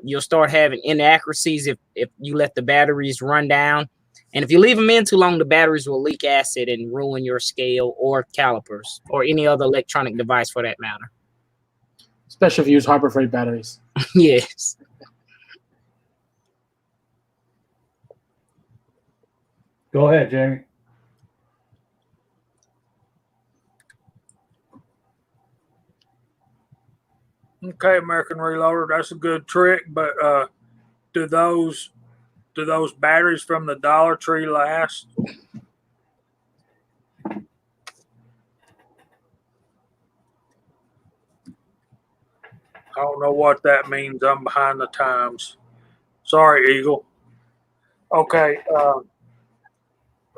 You'll start having inaccuracies if you let the batteries run down. And if you leave them in too long, the batteries will leak acid and ruin your scale or calipers or any other electronic device for that matter. Especially if you use Harbor Freight batteries. Yes. Go ahead, Jamie. Okay, American Reloader, that's a good trick, but do those do those batteries from the Dollar Tree last? I don't know what that means. I'm behind the times. Sorry, Eagle. Okay.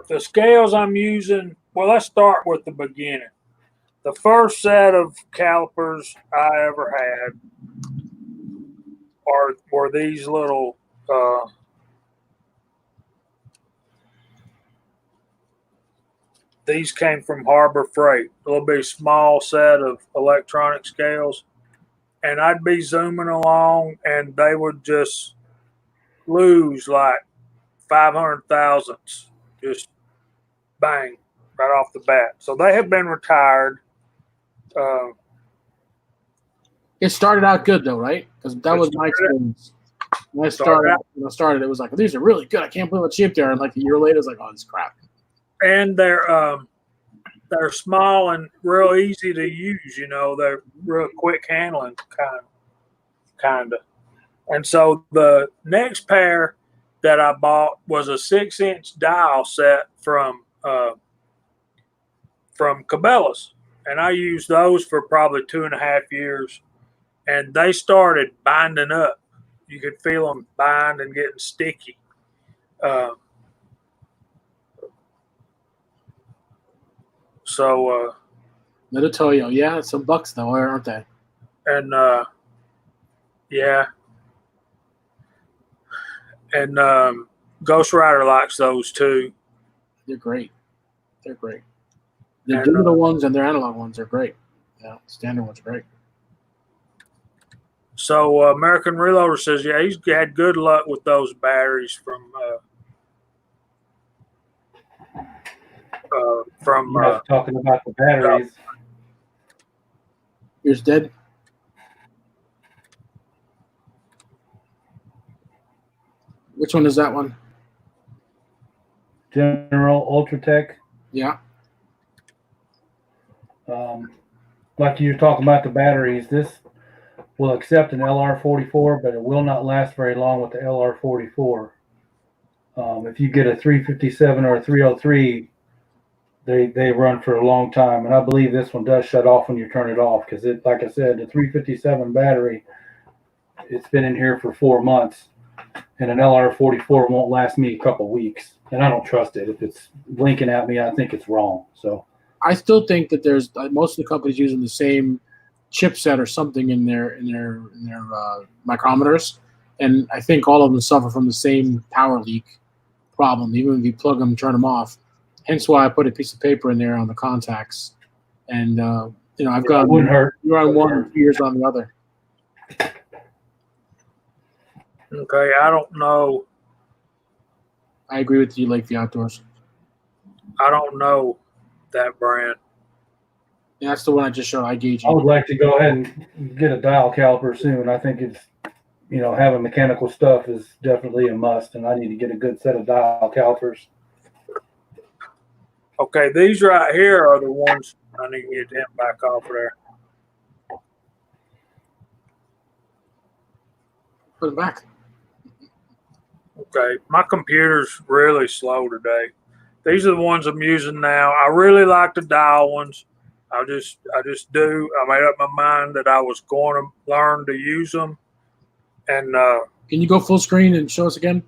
The scales I'm using, well, let's start with the beginning. The first set of calipers I ever had were these little these came from Harbor Freight, a little bit small set of electronic scales. And I'd be zooming along and they would just lose like 500 thousandths, just bang, right off the bat. So they have been retired. It started out good though, right? Because that was my experience. When I started, it was like, these are really good. I can't believe how cheap they are. And like a year later, it's like, oh, this crap. And they're small and real easy to use. You know, they're real quick handling, kind of. And so the next pair that I bought was a 6-inch dial set from Cabela's, and I used those for probably 2.5 years, and they started binding up. You could feel them bind and getting sticky. Little Toyo, yeah, some bucks though, aren't they? And yeah, and Ghost Rider likes those too. They're great. They're great. The digital ones and their analog ones are great. Yeah, standard ones are great. So American Reloader says, yeah, he's had good luck with those batteries from talking about the batteries. Yours dead? Which one is that one? General Ultratech. Yeah. Like you're talking about the batteries, this will accept an LR44, but it will not last very long with the LR44. If you get a 357 or a 303, they run for a long time, and I believe this one does shut off when you turn it off because it, like I said, the 357 battery, it's been in here for 4 months, and an LR44 won't last me a couple weeks, and I don't trust it. If it's blinking at me, I think it's wrong. So I still think that there's most of the companies using the same chipset or something in their micrometers, and I think all of them suffer from the same power leak problem. Even if you plug them, turn them off. Hence why I put a piece of paper in there on the contacts, and I've got wouldn't hurt. You're on one, 2 years on the other. Okay, I don't know. I agree with you, Lakeview Outdoors. I don't know that brand. Yeah, that's the one I just showed. iGauge. I would like to go ahead and get a dial caliper soon. I think it's, having mechanical stuff is definitely a must, and I need to get a good set of dial calipers. Okay, these right here are the ones I need to get them back off of there. Put them back. Okay, my computer's really slow today. These are the ones I'm using now. I really like the dial ones. I just do. I made up my mind that I was going to learn to use them. And can you go full screen and show us again?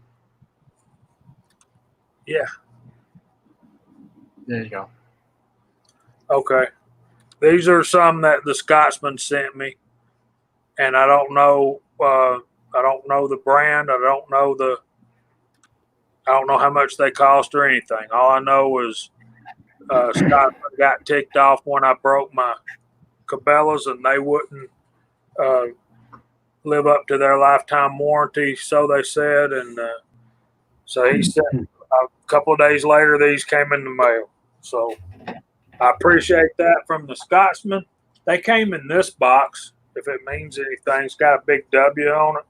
Yeah. There you go. Okay. These are some that the Scotsman sent me, and I don't know. I don't know the brand. I don't know how much they cost or anything. All I know is Scotsman got ticked off when I broke my Cabela's, and they wouldn't live up to their lifetime warranty, so they said. And so he said a couple of days later, these came in the mail. So I appreciate that from the Scotsman. They came in this box, if it means anything. It's got a big W on it.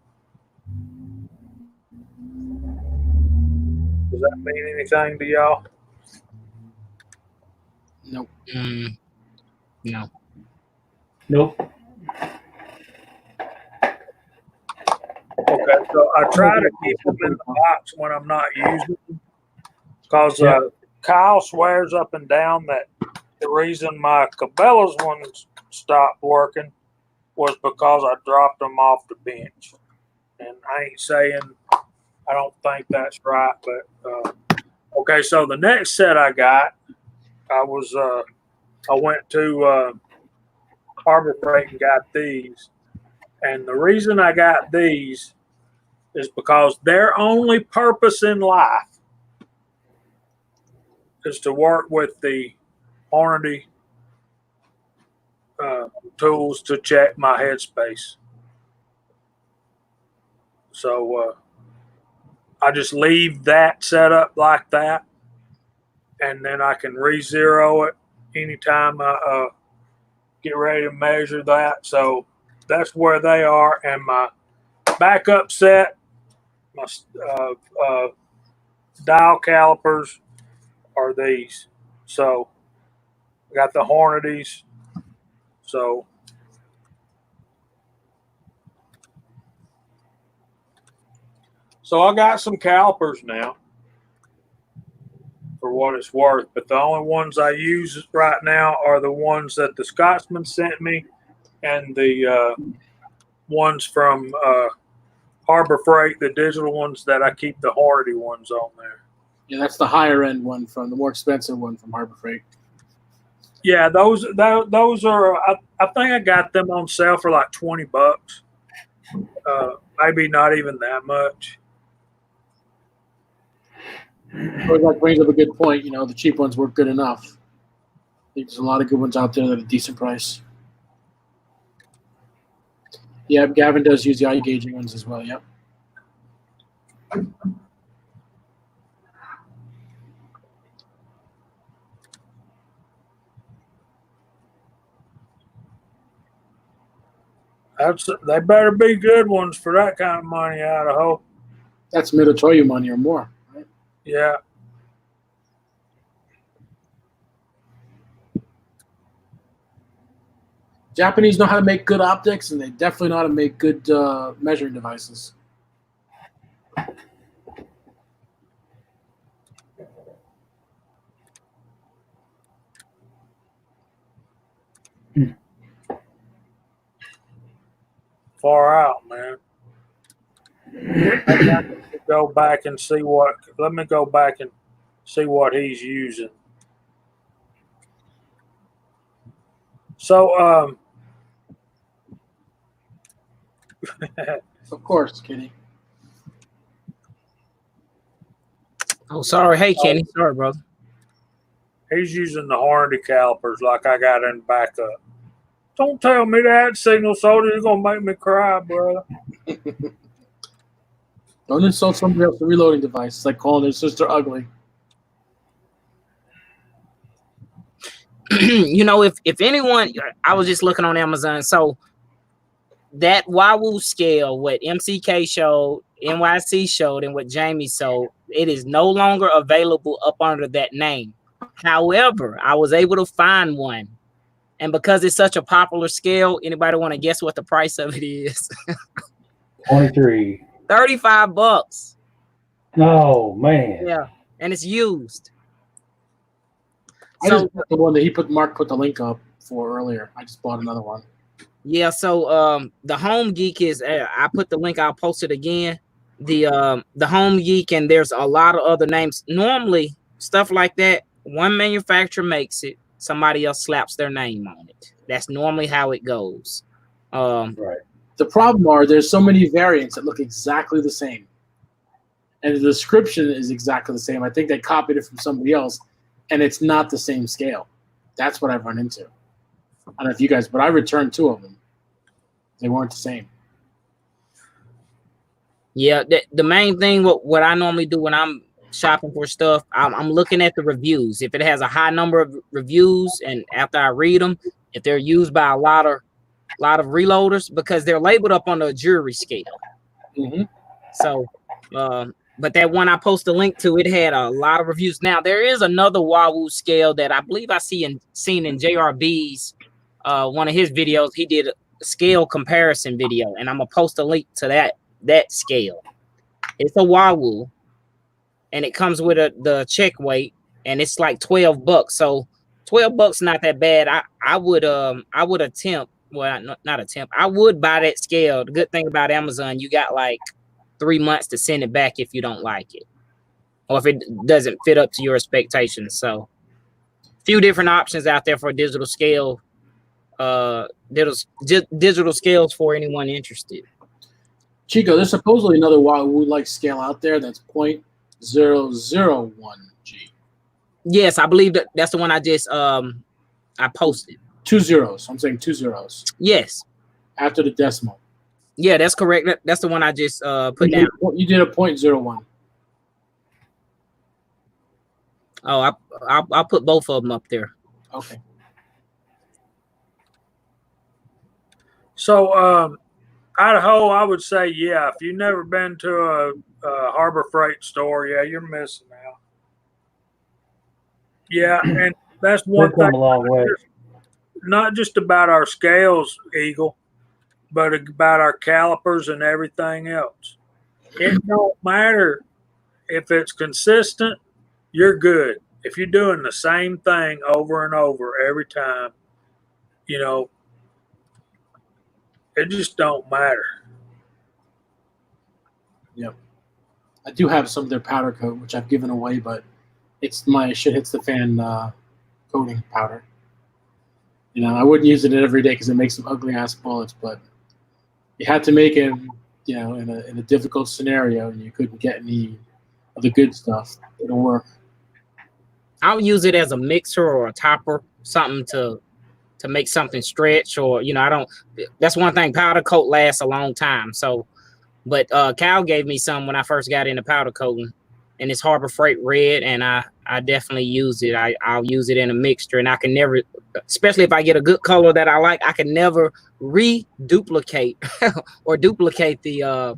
Does that mean anything to y'all? Nope. No. Okay, so I try to keep them in the box when I'm not using them because Kyle swears up and down that the reason my Cabela's ones stopped working was because I dropped them off the bench. And I ain't saying I don't think that's right, but okay. So the next set I got, I went to Harbor Freight and got these, and the reason I got these is because their only purpose in life is to work with the Hornady tools to check my headspace. So I just leave that set up like that, and then I can re-zero it anytime I get ready to measure that. So that's where they are. And my backup set, my dial calipers are these. So I got the Hornadys. So I got some calipers now for what it's worth, but the only ones I use right now are the ones that the Scotsman sent me and the ones from Harbor Freight, the digital ones that I keep the Hornady ones on there. Yeah, that's the higher end one from the more expensive one from Harbor Freight. Yeah, those are. I think I got them on sale for like $20. Maybe not even that much. Or that brings up a good point. You know, the cheap ones work good enough. I think there's a lot of good ones out there at a decent price. Yeah, Gavin does use the eye gauging ones as well. Yep. They better be good ones for that kind of money, I'd hope. That's Mitutoyo money or more, right? Yeah. Japanese know how to make good optics, and they definitely know how to make good measuring devices. Far out, man. I got to go back and see what. Let me go back and see what he's using. So, Of course, Kenny. Oh, sorry. Hey, Kenny. Sorry, brother. he's using the Hornady calipers like I got in backup. Don't tell me that, Signal Soldier. You're going to make me cry, brother. Don't insult somebody else's reloading device. It's like calling their sister ugly. You know, if anyone, I was just looking on Amazon. So that Wahoo scale, what MCK showed, NYC showed, and what Jamie showed, it is no longer available up under that name. However, I was able to find one. And because it's such a popular scale, anybody want to guess what the price of it is? 23. $35. Oh man. Yeah, and it's used. I So just bought the one that Mark put the link up for earlier. I just bought another one. yeah, so the Home Geek is I put the link, I'll post it again. The Home Geek, and there's a lot of other names. Normally, stuff like that, one manufacturer makes it, somebody else slaps their name on it. That's normally how it goes. Right. The problem are there's so many variants that look exactly the same. And the description is exactly the same. I think they copied it from somebody else, and it's not the same scale. That's what I've run into. I don't know if you guys, but I returned 2 of them. They weren't the same. Yeah, the main thing, what I normally do when I'm shopping for stuff, I'm looking at the reviews. If it has a high number of reviews, and after I read them, if they're used by a lot of reloaders, because they're labeled up on the jewelry scale. Mm-hmm. So, but that one I posted a link to, it had a lot of reviews. Now there is another Wahoo scale that I believe I seen in JRB's one of his videos. He did a scale comparison video, and I'm gonna post a link to that that scale. It's a Wahoo, and it comes with the check weight, and it's like $12. So $12 not that bad. I would attempt. Well, not attempt. I would buy that scale. The good thing about Amazon, you got like 3 months to send it back if you don't like it, or if it doesn't fit up to your expectations. So, few different options out there for digital scale. Digital scales for anyone interested. Chico, there's supposedly another Wahoo like scale out there that's .001 G. Yes, I believe that's the one I just I posted. 2 zeros. I'm saying 2 zeros. Yes. After the decimal. Yeah, that's correct. That's the one I just put down. You did a .01. Oh, I'll put both of them up there. Okay. So, Idaho, I would say, yeah. If you've never been to a Harbor Freight store, yeah, you're missing out. Yeah, and that's one They've come thing. a long way. Not just about our scales, Eagle, but about our calipers and everything else. It don't matter if it's consistent, you're good. If you're doing the same thing over and over every time, you know, it just don't matter. Yep. I do have some of their powder coat, which I've given away, but it's my shit hits the fan coating powder. You know, I wouldn't use it every day because it makes some ugly ass bullets, but you had to make it, you know, in a difficult scenario, and you couldn't get any of the good stuff. It'll work. I'll use it as a mixer or a topper, something to make something stretch, or I don't. That's one thing. Powder coat lasts a long time. So, but Cal gave me some when I first got into powder coating, and it's Harbor Freight red, and I definitely use it. I'll use it in a mixture, and I can never, especially if I get a good color that I like, I can never reduplicate or duplicate the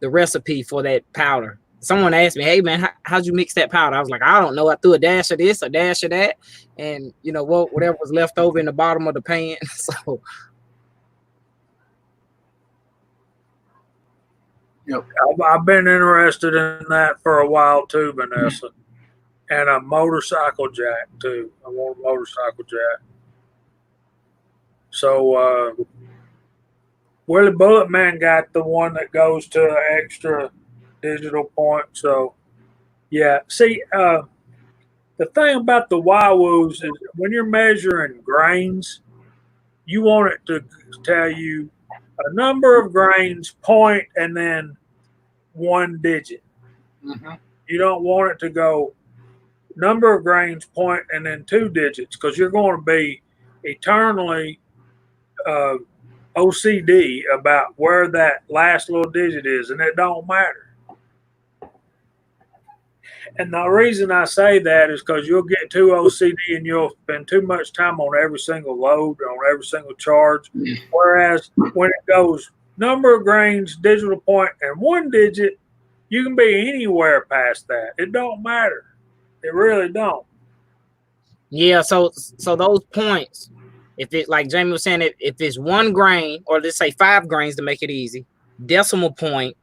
recipe for that powder. Someone asked me, "Hey man, how'd you mix that powder?" I was like, "I don't know. I threw a dash of this, a dash of that, and whatever was left over in the bottom of the pan." So, yep. I've been interested in that for a while too, Vanessa, and a motorcycle jack too. I want a motorcycle jack. So Willie Bullet Man got the one that goes to an extra digital point. So yeah, see, the thing about the Wahoos is when you're measuring grains, you want it to tell you a number of grains, point, and then one digit. Mm-hmm. You don't want it to go number of grains, point, and then 2 digits, because you're going to be eternally OCD about where that last little digit is, and it don't matter. And the reason I say that is because you'll get too OCD and you'll spend too much time on every single load, on every single charge. Whereas when it goes number of grains, digital point, and 1 digit, you can be anywhere past that. It don't matter. It really don't. yeah. So those points, if it, like Jamie was saying, if it's 1 grain, or let's say 5 grains to make it easy, decimal point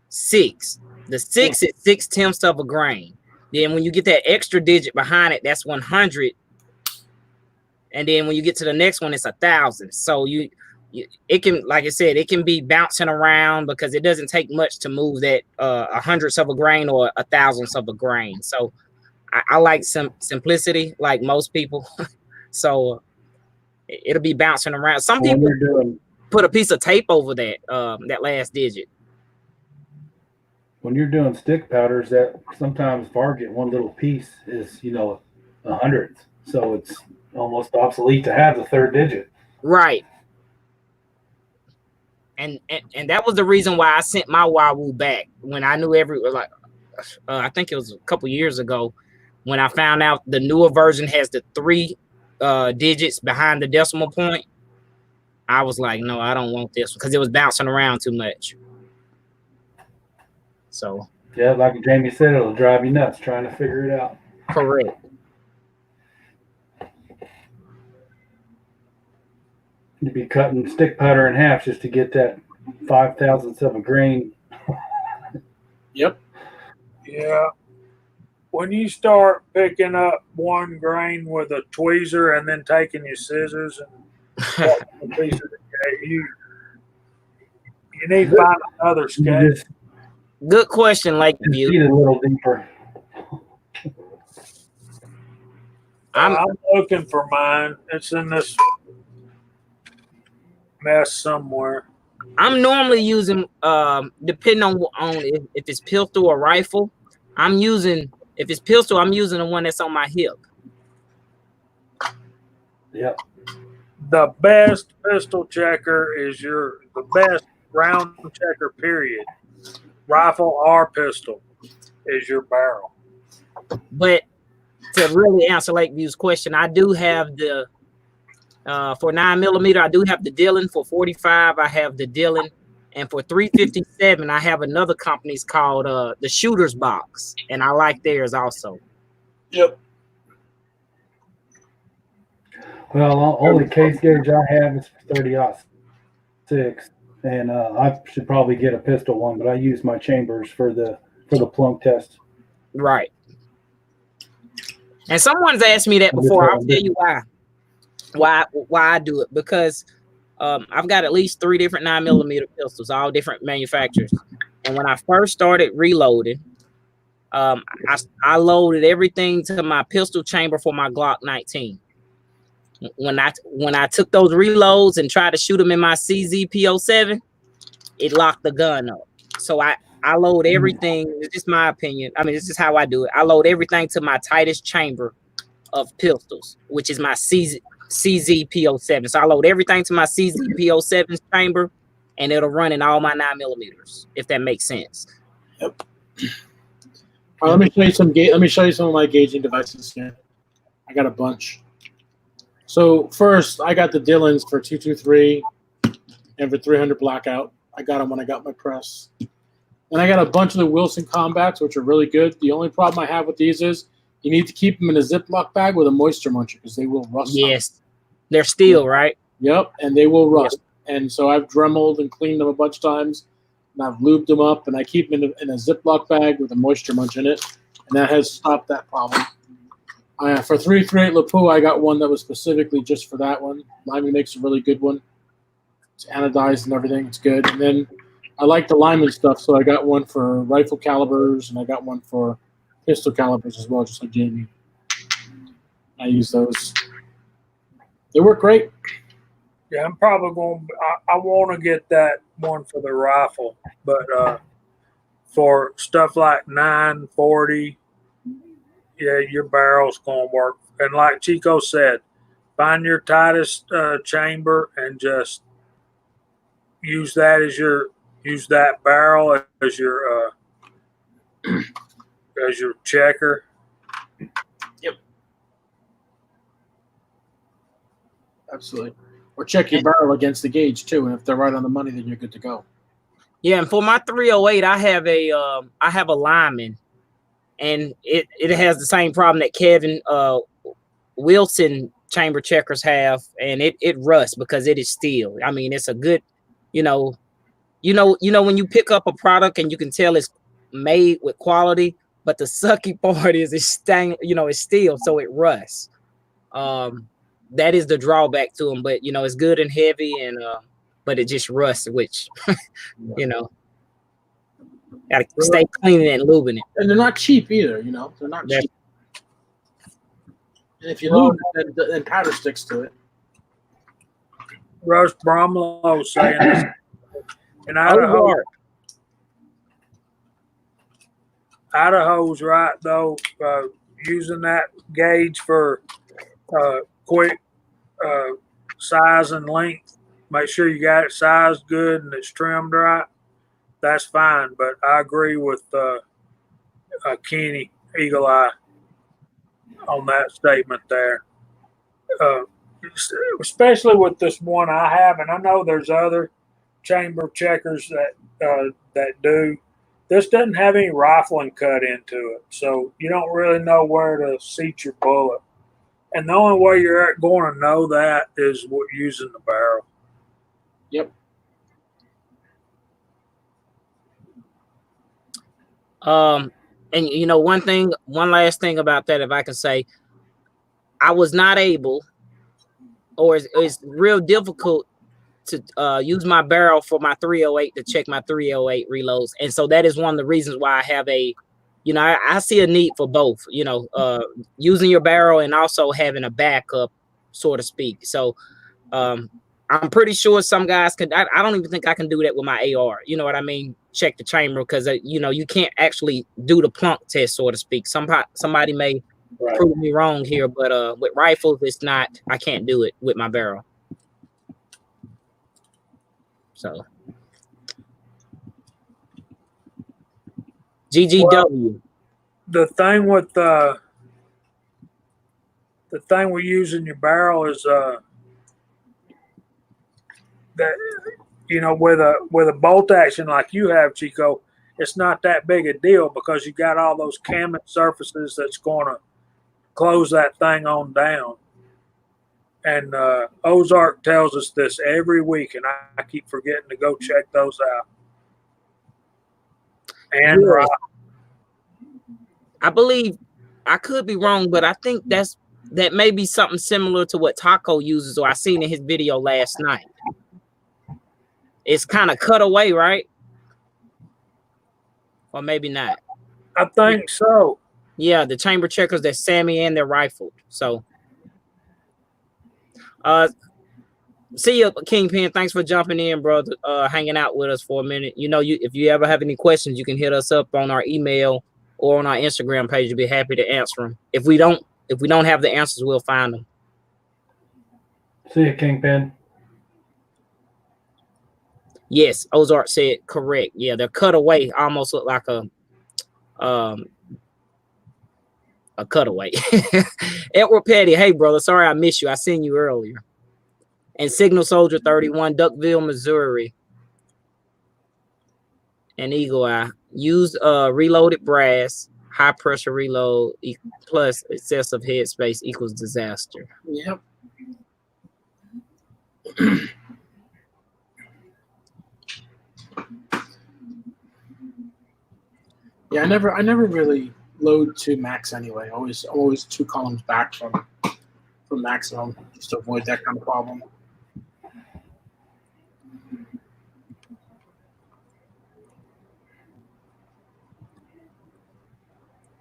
6. The 6 is 6/10 of a grain. Then when you get that extra digit behind it, that's 100. And then when you get to the next one, it's 1,000. So it can, like I said, it can be bouncing around because it doesn't take much to move that 100th of a grain or 1,000th of a grain. So I like some simplicity, like most people. So it'll be bouncing around. Some people put a piece of tape over that that last digit. When you're doing stick powders, that sometimes target one little piece is, 100th. So it's almost obsolete to have the 3rd digit. Right. And that was the reason why I sent my Wahoo back when I knew I think it was a couple years ago when I found out the newer version has the 3 digits behind the decimal point. I was like, no, I don't want this because it was bouncing around too much. So yeah, like Jamie said, it'll drive you nuts trying to figure it out. Correct. You'd be cutting stick powder in half just to get that 5 thousandths of a grain. Yep. Yeah. When you start picking up one grain with a tweezer and then taking your scissors and cutting a piece of the you need to find another You scale. just Good question, Lakeview. feed it a little deeper. I'm I'm looking for mine. It's in this mess somewhere. I'm normally using depending on if it's pistol or rifle. If it's pistol, I'm using the one that's on my hip. Yep. The best pistol checker is the best round checker, period. Rifle or pistol is your barrel. But to really answer Lakeview's question, I do have the for 9mm, I do have the Dillon. For 45, I have the Dillon, and for 357, I have another company's called the Shooter's Box, and I like theirs also. Yep. Well, only case gauge I have is 30-06, and I should probably get a pistol one, but I use my chambers for the plunk test. Right. And someone's asked me that before. I'll tell you why I do it, because I've got at least 3 different 9mm pistols, all different manufacturers. And when I first started reloading, I loaded everything to my pistol chamber for my Glock 19. When I took those reloads and tried to shoot them in my CZP07, it locked the gun up. So I load everything. It's just my opinion. I mean, this is how I do it. I load everything to my tightest chamber of pistols, which is my CZP07. So I load everything to my CZP07 chamber, and it'll run in all my 9mm, if that makes sense. Yep. All right, let me show you some of my gauging devices here. I got a bunch. So first, I got the Dillons for 223 and for 300 blackout. I got them when I got my press. And I got a bunch of the Wilson Combats, which are really good. The only problem I have with these is you need to keep them in a Ziploc bag with a moisture muncher because they will rust. Yes, they're steel, right? Yep, and they will rust. Yep. And so I've Dremeled and cleaned them a bunch of times, and I've lubed them up, and I keep them in a Ziploc bag with a moisture munch in it, and that has stopped that problem. For 338 LePou, I got one that was specifically just for that one. Lyman makes a really good one. It's anodized and everything. It's good. And then I like the Lyman stuff, so I got one for rifle calibers, and I got one for pistol calibers as well, just like Jamie. I use those. They work great. Yeah, I'm probably going. I want to get that one for the rifle, but for stuff like 940, yeah, your barrel's going to work. And like Chico said, find your tightest chamber and just use that barrel as your checker. Yep. Absolutely. Or check your barrel against the gauge too, and if they're right on the money, then you're good to go. Yeah, and for my 308, I have a Lyman, and it has the same problem that Kevin Wilson chamber checkers have, and it rusts because it is steel. I mean, it's a good, you know when you pick up a product and you can tell it's made with quality, but the sucky part is it's steel, so it rusts. That is the drawback to them, but it's good and heavy, and but it just rusts, which gotta stay cleaning and lubing it. And they're not cheap either, they're not cheap. And if you lube it, then powder sticks to it. Russ Bromlow saying this in Idaho's right though, using that gauge for quick size and length. Make sure you got it sized good and it's trimmed right. That's fine, but I agree with Kenny Eagle Eye on that statement there. Especially with this one I have, and I know there's other chamber checkers that do. This doesn't have any rifling cut into it, so you don't really know where to seat your bullet. And the only way you're going to know that is using the barrel. Yep. And one last thing about that, if I can say, I was not able, or it's real difficult to use my barrel for my 308 to check my 308 reloads. And so that is one of the reasons why I have I see a need for both, using your barrel and also having a backup, so to speak. So I'm pretty sure some guys can. I don't even think I can do that with my AR. You know what I mean? Check the chamber, because you can't actually do the plunk test, so to speak. Somebody may prove me wrong here, but with rifles, it's not. I can't do it with my barrel. So GGW. Well, the thing with the thing with using your barrel is that with a bolt action like you have, Chico, it's not that big a deal because you got all those camming surfaces that's going to close that thing on down. And Ozark tells us this every week, and I keep forgetting to go check those out. And yes. I believe, I could be wrong, but I think that may be something similar to what Taco uses, or I seen in his video last night. It's kind of cut away, right? Or maybe not. I think so. Yeah, the chamber checkers, they're Sammy and they're rifled. So see you, Kingpin. Thanks for jumping in, brother. Hanging out with us for a minute. If you ever have any questions, you can hit us up on our email or on our Instagram page. We'll be happy to answer them. If we don't have the answers, we'll find them. See you, Kingpin. Yes, Ozark said correct. Yeah, they're cut away, almost look like a cutaway. Edward Petty, hey brother, sorry I missed you. I seen you earlier. And Signal Soldier 31, Duckville, Missouri. And Eagle Eye. Use reloaded brass, high pressure reload plus excessive headspace equals disaster. Yep. Yeah, I never really load to max anyway. Always 2 columns back from maximum, just to avoid that kind of problem.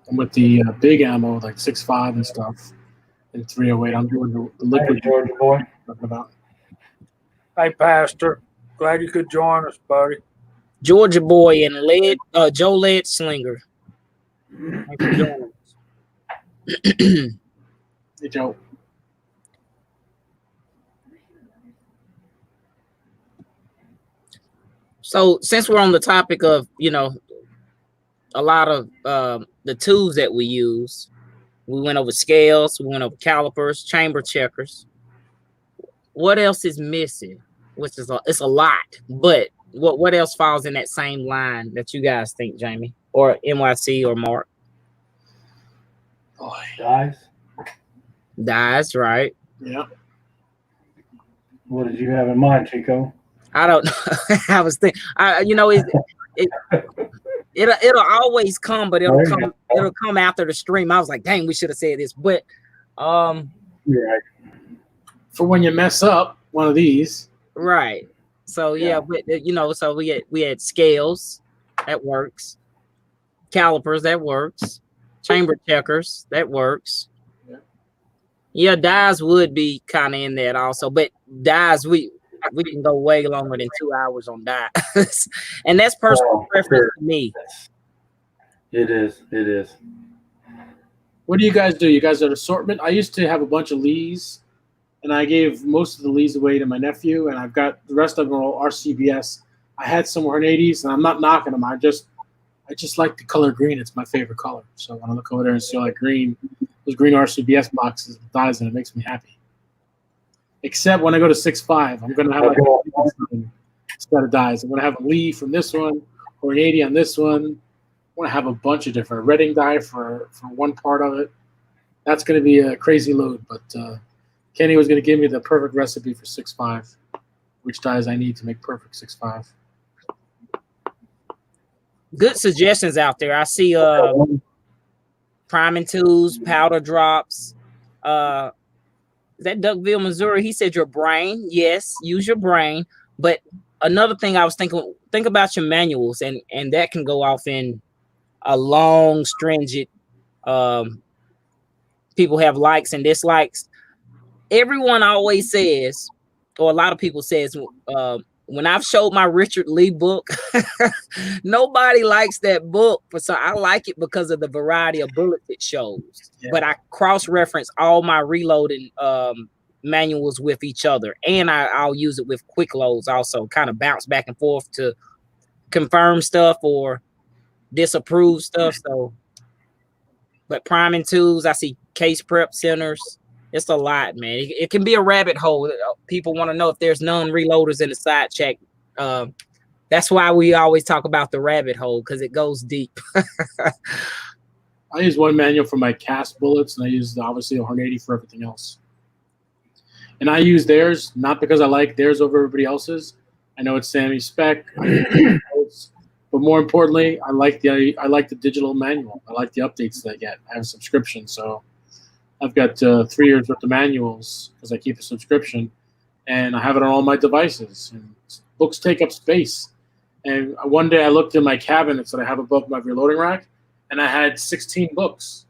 And with the big ammo, like 6.5 and stuff, and 308, I'm doing the liquid. Hey, Georgia boy. Talking about. Hey, Pastor. Glad you could join us, buddy. Georgia boy and Joe Lead Slinger. Thanks for joining us. Hey, Joe. So since we're on the topic of, a lot of the tools that we use, we went over scales, we went over calipers, chamber checkers. What else is missing? Which is it's a lot, but what else falls in that same line that you guys think, Jamie, or NYC or Mark? Oh, Dies, right? Yeah. What did you have in mind, Chico? I don't know. I was thinking, it'll always come, but it'll come after the stream. I was like, dang, we should have said this, but You're right. For when you mess up one of these, right? So yeah, but so we had scales, that works. Calipers, that works. Chamber checkers, that works. Yeah, dies would be kind of in that also, but dies we can go way longer than 2 hours on dies, and that's personal preference to me. It is. What do you guys do? You guys are assortment? I used to have a bunch of Lees, and I gave most of the Lees away to my nephew, and I've got the rest of them are all RCBS. I had some 180s, and I'm not knocking them. I just like the color green. It's my favorite color. So when I look over there and see all that green, those green RCBS boxes with dies in it, makes me happy. Except when I go to 6.5, I'm going to have like a set of dies. I'm going to have a Lee from this one, or an 80 on this one. I want to have a bunch of different Redding die for one part of it. That's going to be a crazy load, but Kenny was going to give me the perfect recipe for 6.5, which dies I need to make perfect 6.5. good suggestions out there. I see priming tools, powder drops. Is that Duckville, Missouri? He said your brain. Yes, use your brain. But another thing I was thinking, think about your manuals, and that can go off in a long, stringent. People have likes and dislikes. Everyone always says, or a lot of people says, when I've showed my Richard Lee book, nobody likes that book. So I like it because of the variety of bullets it shows. Yeah. But I cross-reference all my reloading manuals with each other, and I'll use it with quick loads also, kind of bounce back and forth to confirm stuff or disapprove stuff. So, but priming tools, I see case prep centers. It's a lot, man. It can be a rabbit hole. People want to know if there's non-reloaders in the side check. That's why we always talk about the rabbit hole, because it goes deep. I use one manual for my cast bullets, and I use obviously a Hornady for everything else. And I use theirs not because I like theirs over everybody else's. I know it's Sammy's spec, but more importantly, I like the digital manual. I like the updates that I get. I have a subscription, so I've got 3 years worth of manuals because I keep a subscription, and I have it on all my devices. And books take up space. And one day I looked in my cabinets that I have above my reloading rack, and I had 16 books.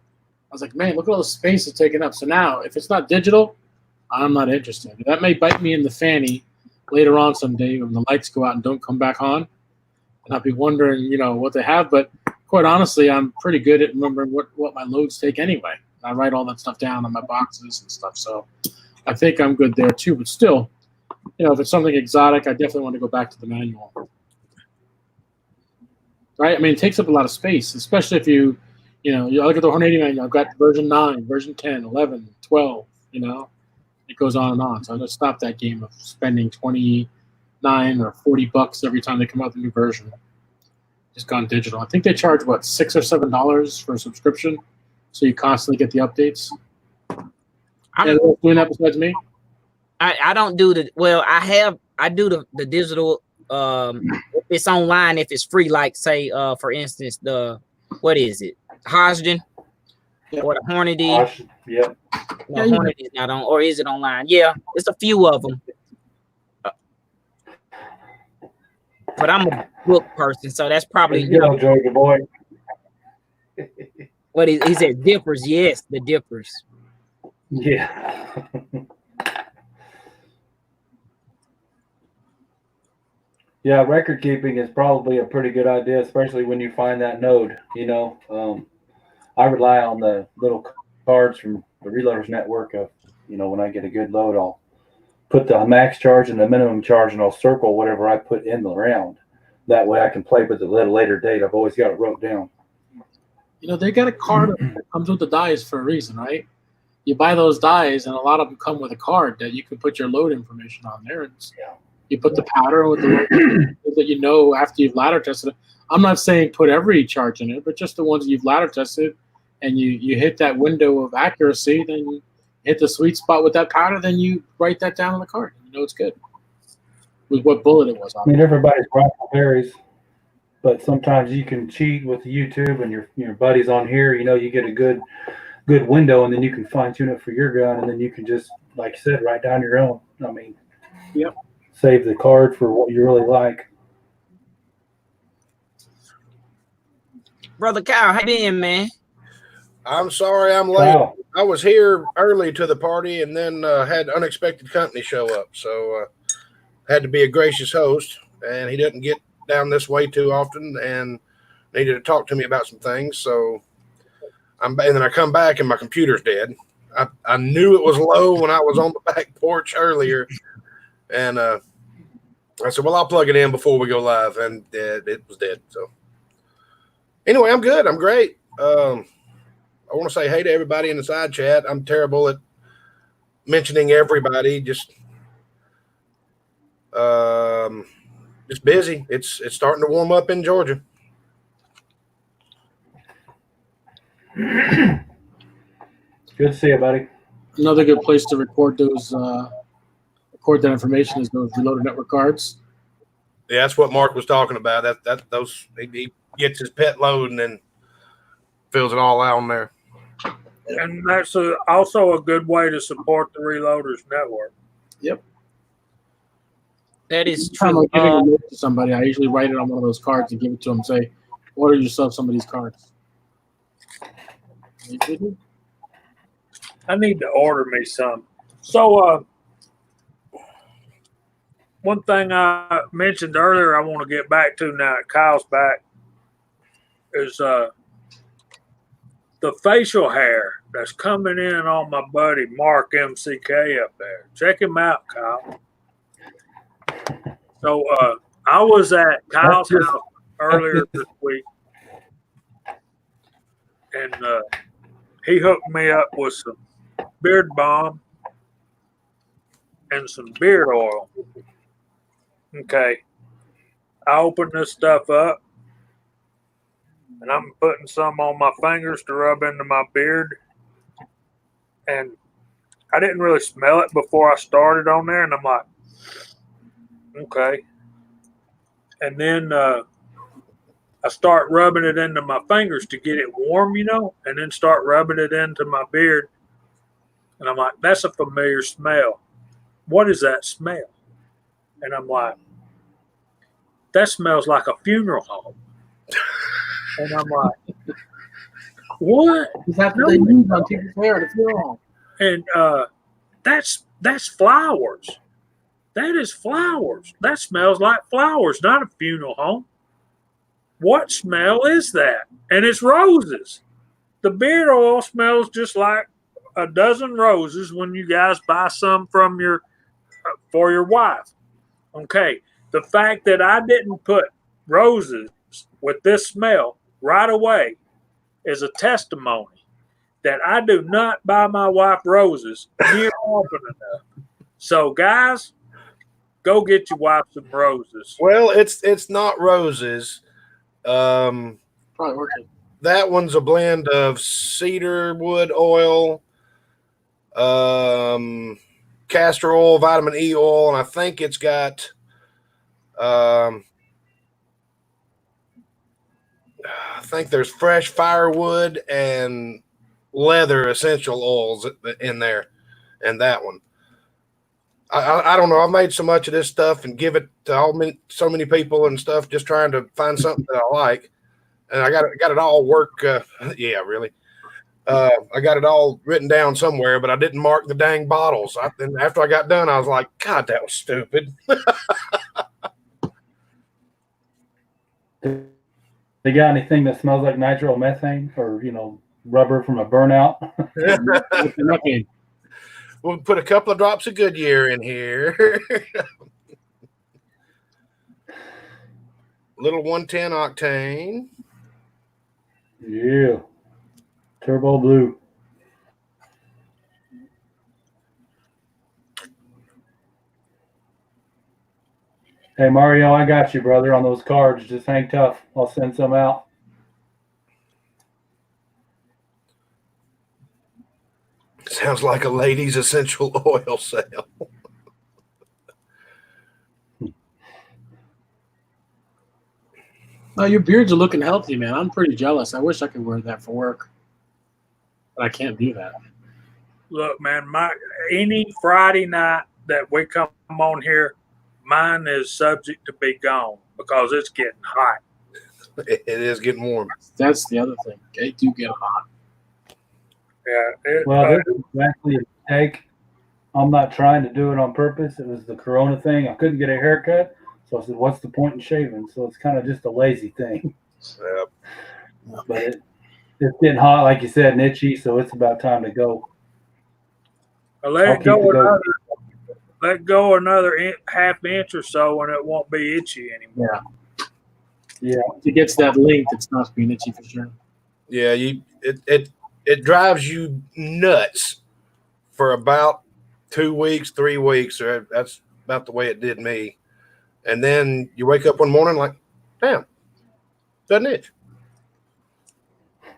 I was like, man, look at all the space it's taken up. So now, if it's not digital, I'm not interested. That may bite me in the fanny later on someday when the lights go out and don't come back on. And I'll be wondering, what they have. But quite honestly, I'm pretty good at remembering what my loads take anyway. I write all that stuff down on my boxes and stuff. So I think I'm good there too. But still, if it's something exotic, I definitely want to go back to the manual. Right? I mean, it takes up a lot of space, especially if you look at the Hornady manual. I've got version 9, version 10, 11, 12, It goes on and on. So I'm going to stop that game of spending $29 or $40 every time they come out with a new version. Just gone digital. I think they charge, $6 or $7 for a subscription, so you constantly get the updates. Anyone doing that besides me? I don't do I do the digital. If it's online, if it's free, like say for instance what is it, Hodgdon, or the Hornady. Yep. No, Hornady's not on, or is it online? Yeah, it's a few of them. But I'm a book person, so that's probably Georgia boy. What he said, dippers. Yes, the dippers. Yeah. Yeah, record keeping is probably a pretty good idea, especially when you find that node. I rely on the little cards from the Reloaders Network of, when I get a good load, I'll put the max charge and the minimum charge, and I'll circle whatever I put in the round. That way I can play with it at a later date. I've always got it wrote down. They got a card that comes with the dies for a reason, right? You buy those dies, and a lot of them come with a card that you can put your load information on there. You put the powder with the load that after you've ladder tested it. I'm not saying put every charge in it, but just the ones you've ladder tested, and you hit that window of accuracy, then you hit the sweet spot with that powder, then you write that down on the card. It's good. With what bullet it was on. I mean, everybody's rifle varies, but sometimes you can cheat with YouTube and your buddies on here. You get a good window, and then you can fine tune it for your gun, and then you can just, like you said, write down your own. I mean, yep. Save the card for what you really like. Brother Kyle, how you been, man? I'm sorry I'm late. Wow. I was here early to the party and then had unexpected company show up. So had to be a gracious host, and he doesn't get down this way too often and needed to talk to me about some things. So and then I come back and my computer's dead. I knew it was low when I was on the back porch earlier. And I said, well, I'll plug it in before we go live. And it was dead. So anyway, I'm good. I'm great. I want to say hey to everybody in the side chat. I'm terrible at mentioning everybody. Just busy. It's starting to warm up in Georgia. Good to see you, buddy. Another good place to record that information is those Reloaded Network cards. Yeah, that's what Mark was talking about. He gets his pet load and then fills it all out on there. And that's also a good way to support the Reloaders Network. Yep. That is Anytime true. I'm giving a note to somebody, I usually write it on one of those cards and give it to them. Say, order yourself some of these cards. I need to order me some. So, one thing I mentioned earlier, I want to get back to now that Kyle's back, is the facial hair that's coming in on my buddy Mark MCK up there. Check him out, Kyle. So, I was at Kyle's house earlier this week, and he hooked me up with some beard balm and some beard oil. Okay. I opened this stuff up, and I'm putting some on my fingers to rub into my beard. And I didn't really smell it before I started on there, and I'm like, okay. And then I start rubbing it into my fingers to get it warm, and then start rubbing it into my beard. And I'm like, that's a familiar smell. What is that smell? And I'm like, that smells like a funeral home. And I'm like, what? Is that what they use on people's hair at a funeral home? And that's flowers. That is flowers. That smells like flowers, not a funeral home. What smell is that? And it's roses. The beard oil smells just like a dozen roses when you guys buy some from for your wife. Okay. The fact that I didn't put roses with this smell right away is a testimony that I do not buy my wife roses near often enough. So, guys, go get your wife some roses. Well, it's not roses. Probably working. That one's a blend of cedar wood oil, castor oil, vitamin E oil, and I think it's got I think there's fresh firewood and leather essential oils in there, and that one. I don't know. I've made so much of this stuff and give it to so many people and stuff, just trying to find something that I like, and I got it all work. Yeah, really. I got it all written down somewhere, but I didn't mark the dang bottles. And after I got done, I was like, God, that was stupid. They got anything that smells like nitromethane or rubber from a burnout? We'll put a couple of drops of Goodyear in here. Little 110 octane. Yeah. Turbo blue. Hey, Mario, I got you, brother, on those cards. Just hang tough. I'll send some out. Sounds like a ladies' essential oil sale. Oh, your beards are looking healthy, man. I'm pretty jealous. I wish I could wear that for work, but I can't do that. Look, man, any Friday night that we come on here, mine is subject to be gone because it's getting hot. It is getting warm. That's the other thing. They do get hot. Yeah. This is actually a mistake. I'm not trying to do it on purpose. It was the Corona thing. I couldn't get a haircut, so I said, "What's the point in shaving?" So it's kind of just a lazy thing. Yep. But it's getting hot, like you said, and itchy. So it's about time to go. Let go another half inch or so, and it won't be itchy anymore. Yeah. Once it gets that length, it stops being itchy for sure. Yeah, it drives you nuts for about 2 weeks, 3 weeks. Or that's about the way it did me. And then you wake up one morning like, damn, doesn't itch.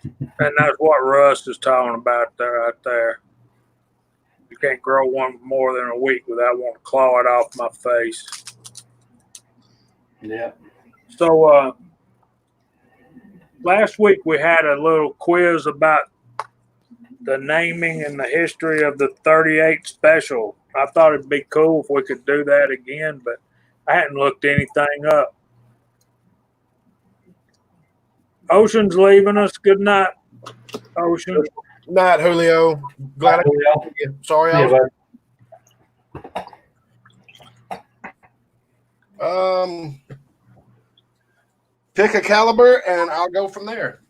And that's what Russ is talking about right there. You can't grow one more than a week without wanting to claw it off my face. Yeah. So last week we had a little quiz about the naming and the history of the 38 special. I thought it'd be cool if we could do that again, but I hadn't looked anything up. Ocean's leaving us. Good night, Ocean. Night, Julio. Glad I Julio. could you. Sorry, Yeah, pick a caliber and I'll go from there.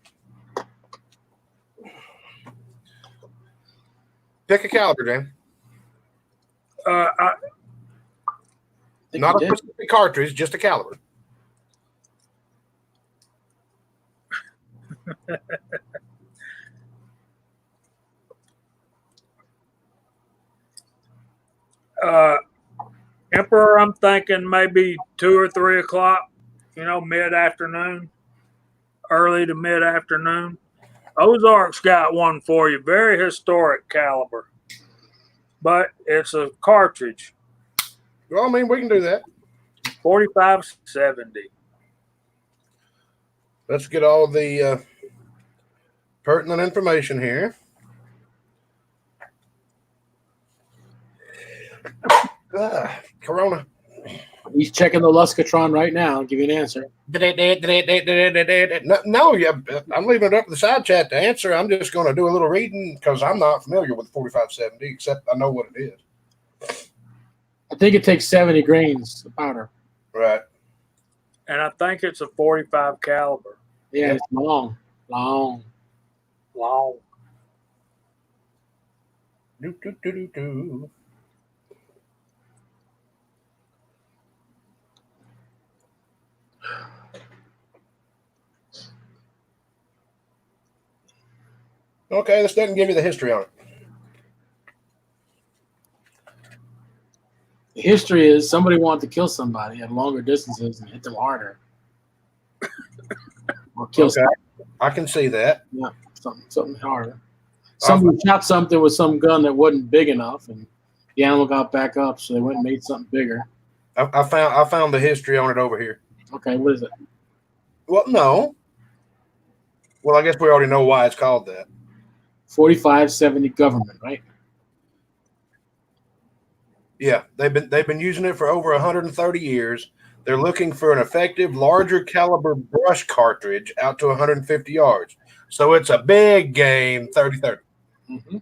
Pick a caliber, Dan. Not a specific cartridge, just a caliber. Emperor, I'm thinking maybe 2 or 3 o'clock, mid-afternoon, early to mid-afternoon. Ozark's got one for you, very historic caliber, but it's a cartridge. Well, I mean, we can do that. 4570. Let's get all the pertinent information here. Corona. He's checking the Luscatron right now. I'll give you an answer. No, yeah, I'm leaving it up to the side chat to answer. I'm just going to do a little reading because I'm not familiar with 4570, except I know what it is. I think it takes 70 grains of powder. Right. And I think it's a 45 caliber. Yeah, it's long. Do. Okay, this doesn't give you the history on it. The history is somebody wanted to kill somebody at longer distances and hit them harder. Or kill somebody. I can see that. Yeah, something harder. Somebody shot something with some gun that wasn't big enough, and the animal got back up, so they went and made something bigger. I found the history on it over here. Okay, what is it? Well, no. Well, I guess we already know why it's called that. 4570 government, right? Yeah, they've been using it for over 130 years. They're looking for an effective, larger caliber brush cartridge out to 150 yards. So it's a big game, 30-30. Mm-hmm.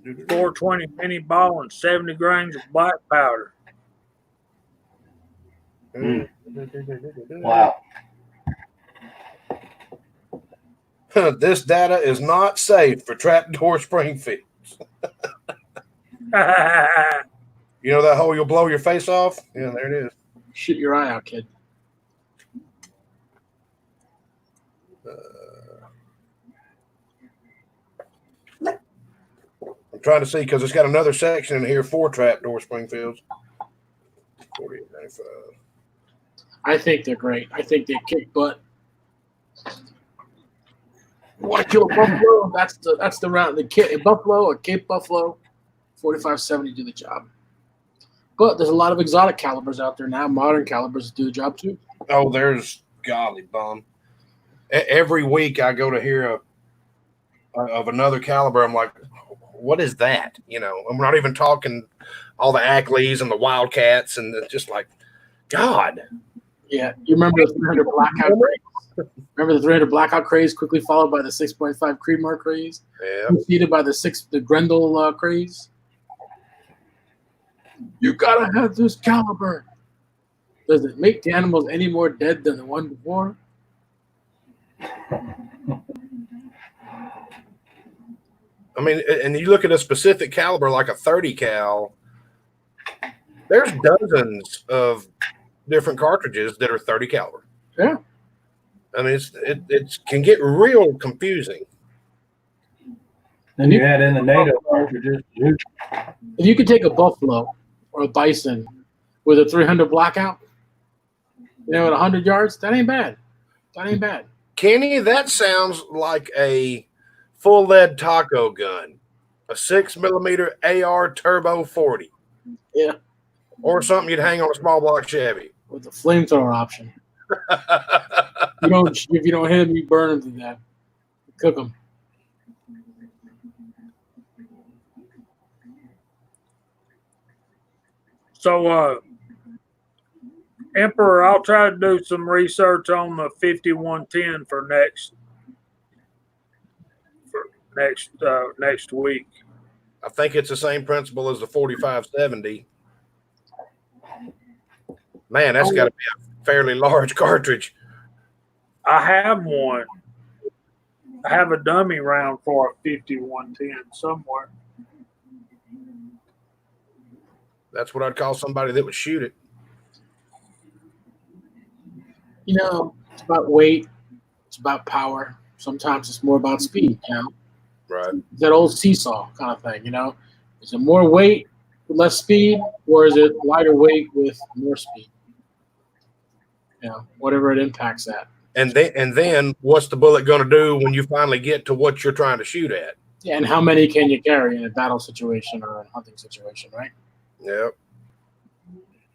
.420 mini ball and 70 grains of black powder. Wow. This data is not safe for trapdoor spring feeds. You know that hole you'll blow your face off? Yeah, there it is. Shoot your eye out, kid. I'm trying to see because it's got another section in here for trapdoor Springfields. 48.95. I think they're great. I think they kick butt. You want to kill a buffalo? That's the round. A buffalo, a Cape Buffalo, 4570 do the job. But there's a lot of exotic calibers out there now. Modern calibers do the job too. Oh, there's golly bum. Every week I go to hear of another caliber. I'm like, what is that? You know, I'm not even talking all the Ackleys and the Wildcats and just like, God. Yeah, you remember the 300 blackout craze? Remember the 300 blackout craze, quickly followed by the 6.5 Creedmoor craze? Yeah. Preceded by the Grendel craze? You gotta have this caliber. Does it make the animals any more dead than the one before? I mean, and you look at a specific caliber like a 30 cal, there's dozens of different cartridges that are 30 caliber. Yeah. I mean, it can get real confusing. Then you add in the NATO cartridges. If you could take a buffalo or a bison with a 300 blackout, at 100 yards, that ain't bad. That ain't bad. Kenny, that sounds like a full lead taco gun. a 6mm AR Turbo 40. Yeah. Or something you'd hang on a small block Chevy. With the flamethrower option. If you don't hit them, you burn them to death. Cook them. So, Emperor, I'll try to do some research on the 5110 for next week. I think it's the same principle as the 4570. Man, that's got to be a fairly large cartridge. I have one. I have a dummy round for a 5110 somewhere. That's what I'd call somebody that would shoot it. You know, it's about weight. It's about power. Sometimes it's more about speed, you know. Right. It's that old seesaw kind of thing, you know. Is it more weight with less speed, or is it lighter weight with more speed? You know, whatever it impacts at. And then what's the bullet going to do when you finally get to what you're trying to shoot at? Yeah, and how many can you carry in a battle situation or a hunting situation, right? Yep.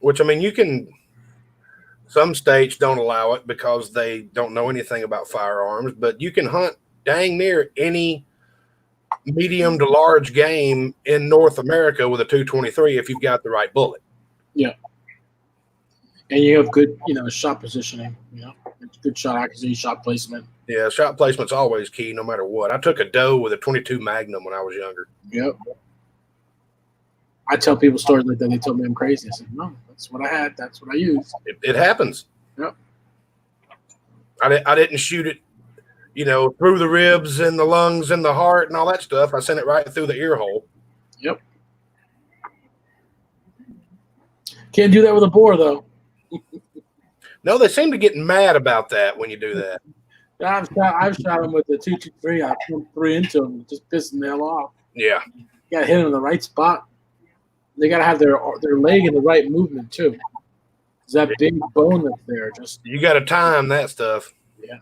Which, I mean, you can – some states don't allow it because they don't know anything about firearms, but you can hunt dang near any medium to large game in North America with a 223 if you've got the right bullet. Yeah. And you have good, you know, shot positioning, you know, good shot accuracy, shot placement. Yeah, shot placement's always key no matter what. I took a doe with a 22 Magnum when I was younger. Yep. I tell people stories like that. They tell me I'm crazy. I said, no, that's what I had. That's what I used. It happens. Yep. I didn't shoot it, you know, through the ribs and the lungs and the heart and all that stuff. I sent it right through the ear hole. Yep. Can't do that with a boar, though. No, they seem to get mad about that when you do that. I've shot them with the 223. I put 3 into them, just pissing the hell off. Yeah. You got to hit them in the right spot. They got to have their leg in the right movement, too. Is that big bone that's there? Just You got to time that stuff. Yeah.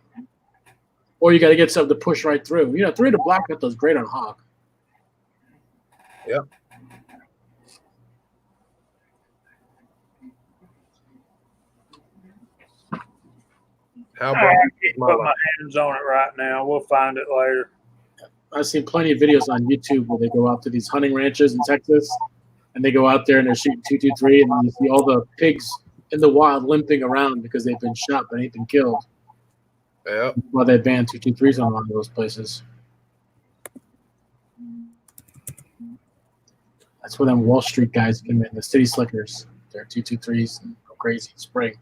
Or you got to get something to push right through. You know, 3 to black does great on hawk. Yep. How I about can't put my hands on it right now. We'll find it later. I've seen plenty of videos on YouTube where they go out to these hunting ranches in Texas, and they go out there and they're shooting 223, and you see all the pigs in the wild limping around because they've been shot but ain't been killed. Yeah. Well, they banned 223s on a lot of those places. That's where them Wall Street guys come in, the city slickers. They're 223s and go crazy spring.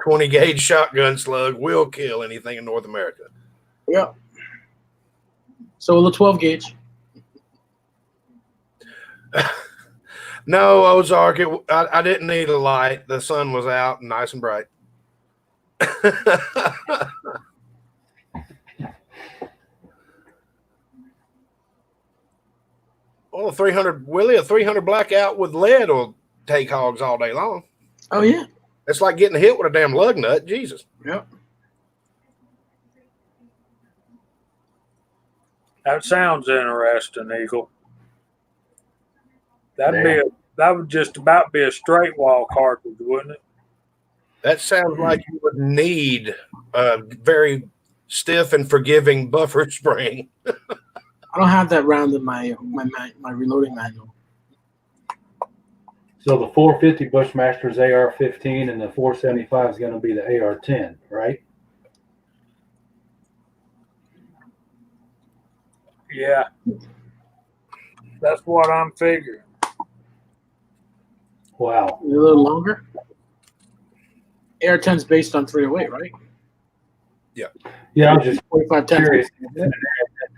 20 gauge shotgun slug will kill anything in North America. Yeah. So will the 12 gauge. No, Ozark, I didn't need a light. The sun was out and nice and bright. Well, a 300 blackout with lead will take hogs all day long. Oh, yeah. It's like getting hit with a damn lug nut. Jesus. Yep. That sounds interesting, Eagle. That would just about be a straight wall cartridge, wouldn't it? That sounds like you would need a very stiff and forgiving buffer spring. I don't have that round in my reloading manual. So the 450 Bushmaster is AR-15, and the 475 is going to be the AR-10, right? Yeah. That's what I'm figuring. Wow. A little longer. AR-10 is based on 308, right? Yeah. Yeah, I'm just 45 curious. That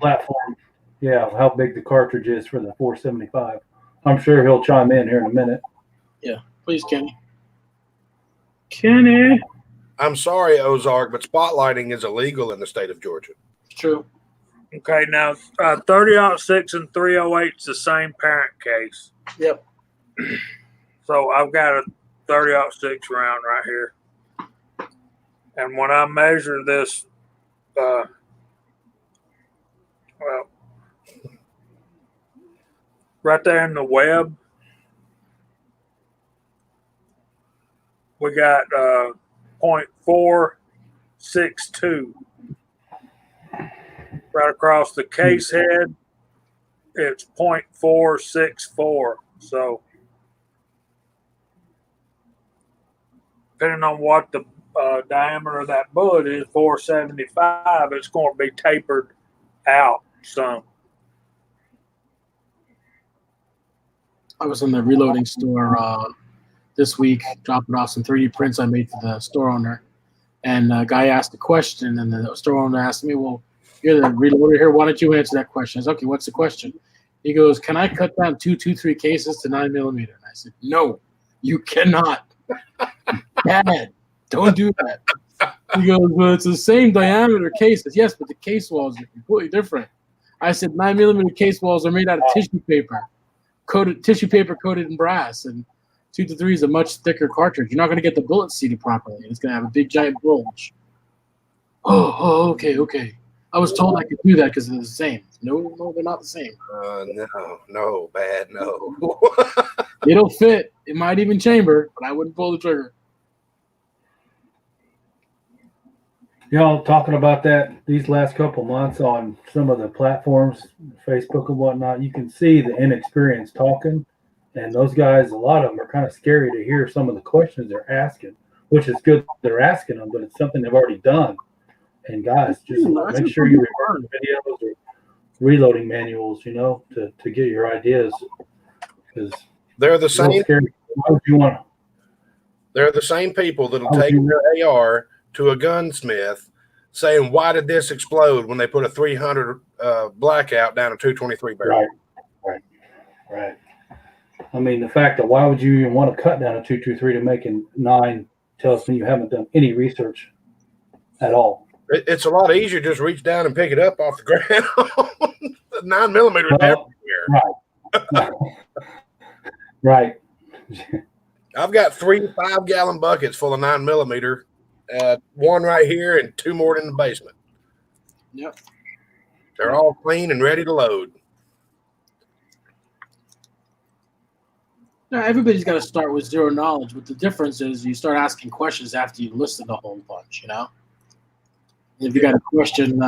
platform, yeah, how big the cartridge is for the 475. I'm sure he'll chime in here in a minute. Yeah, please, Kenny. Kenny. I'm sorry, Ozark, but spotlighting is illegal in the state of Georgia. It's true. Okay, now 30-06 and 308 is the same parent case. Yep. So I've got a 30-06 round right here. And when I measure this Well, right there in the web, we got 0.462. Right across the case head, it's 0.464. So, depending on what the diameter of that bullet is, 475, it's going to be tapered out some. I was in the reloading store this week, dropping off some 3D prints I made for the store owner. And a guy asked a question, and the store owner asked me, well, you're the reloader here. Why don't you answer that question? I said, okay, what's the question? He goes, can I cut down 223 cases to 9mm? And I said, no, you cannot. Dad, don't do that. He goes, well, it's the same diameter cases. Yes, but the case walls are completely different. I said, 9mm case walls are made out of tissue paper coated in brass, and 223 is a much thicker cartridge. You're not going to get the bullet seated properly. It's going to have a big giant bulge. Okay. I was told I could do that because they're the same. No, they're not the same. No, bad, no. It'll fit. It might even chamber, but I wouldn't pull the trigger. Y'all talking about that these last couple months on some of the platforms, Facebook and whatnot, you can see the inexperienced talking. And those guys, a lot of them are kind of scary to hear some of the questions they're asking, which is good they're asking them, but it's something they've already done. And guys, just make sure you record videos or reloading manuals, to get your ideas. Because they're the same. Why would you want to? They're the same people that'll take their AR to a gunsmith saying, why did this explode when they put a 300 blackout down a 223 barrel? Right. I mean, the fact that why would you even want to cut down a 223 to make a 9 tells me you haven't done any research at all. It's a lot easier to just reach down and pick it up off the ground. 9mm everywhere. Right. I've got 3 5-gallon buckets full of 9mm. One right here and 2 more in the basement. Yep. They're all clean and ready to load. Now, everybody's got to start with zero knowledge, but the difference is you start asking questions after you listen a whole bunch, If you got a question,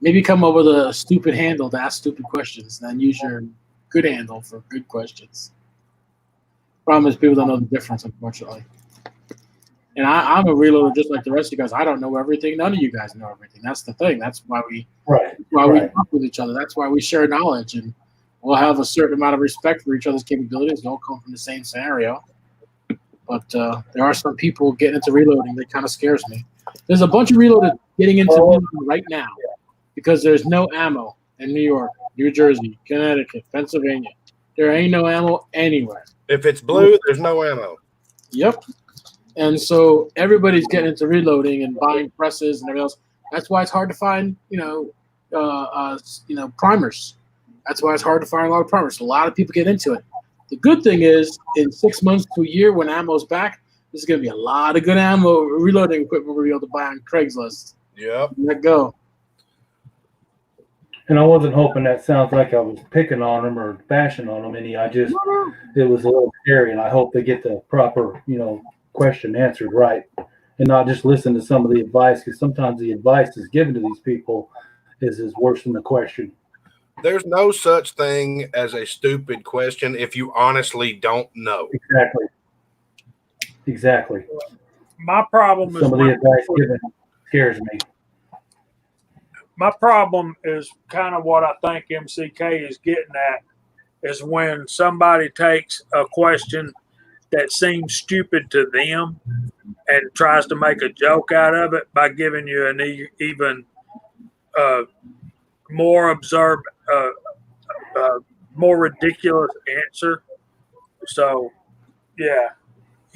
maybe come up with a stupid handle to ask stupid questions, and then use your good handle for good questions. Problem is people don't know the difference, unfortunately. And I'm a reloader just like the rest of you guys. I don't know everything. None of you guys know everything. That's the thing. That's why we we talk with each other. That's why we share knowledge, and we'll have a certain amount of respect for each other's capabilities. They all come from the same scenario. But there are some people getting into reloading that kind of scares me. There's a bunch of reloaders getting into reloading right now because there's no ammo in New York, New Jersey, Connecticut, Pennsylvania. There ain't no ammo anywhere. If it's blue, there's no ammo. Yep. And so everybody's getting into reloading and buying presses and everything else. That's why it's hard to find, primers. That's why it's hard to find a lot of primers. A lot of people get into it. The good thing is, in 6 months to a year, when ammo's back, there's going to be a lot of good ammo reloading equipment we're able to buy on Craigslist. Yep. Let go. And I wasn't hoping that sounds like I was picking on them or bashing on them any. It was a little scary, and I hope they get the proper, question answered right, and not just listen to some of the advice, because sometimes the advice that's given to these people is worse than the question. There's no such thing as a stupid question if you honestly don't know. Exactly. My problem is some of the advice given scares me. My problem is kind of what I think MCK is getting at, is when somebody takes a question that seems stupid to them and tries to make a joke out of it by giving you an even more absurd, more ridiculous answer. So, yeah,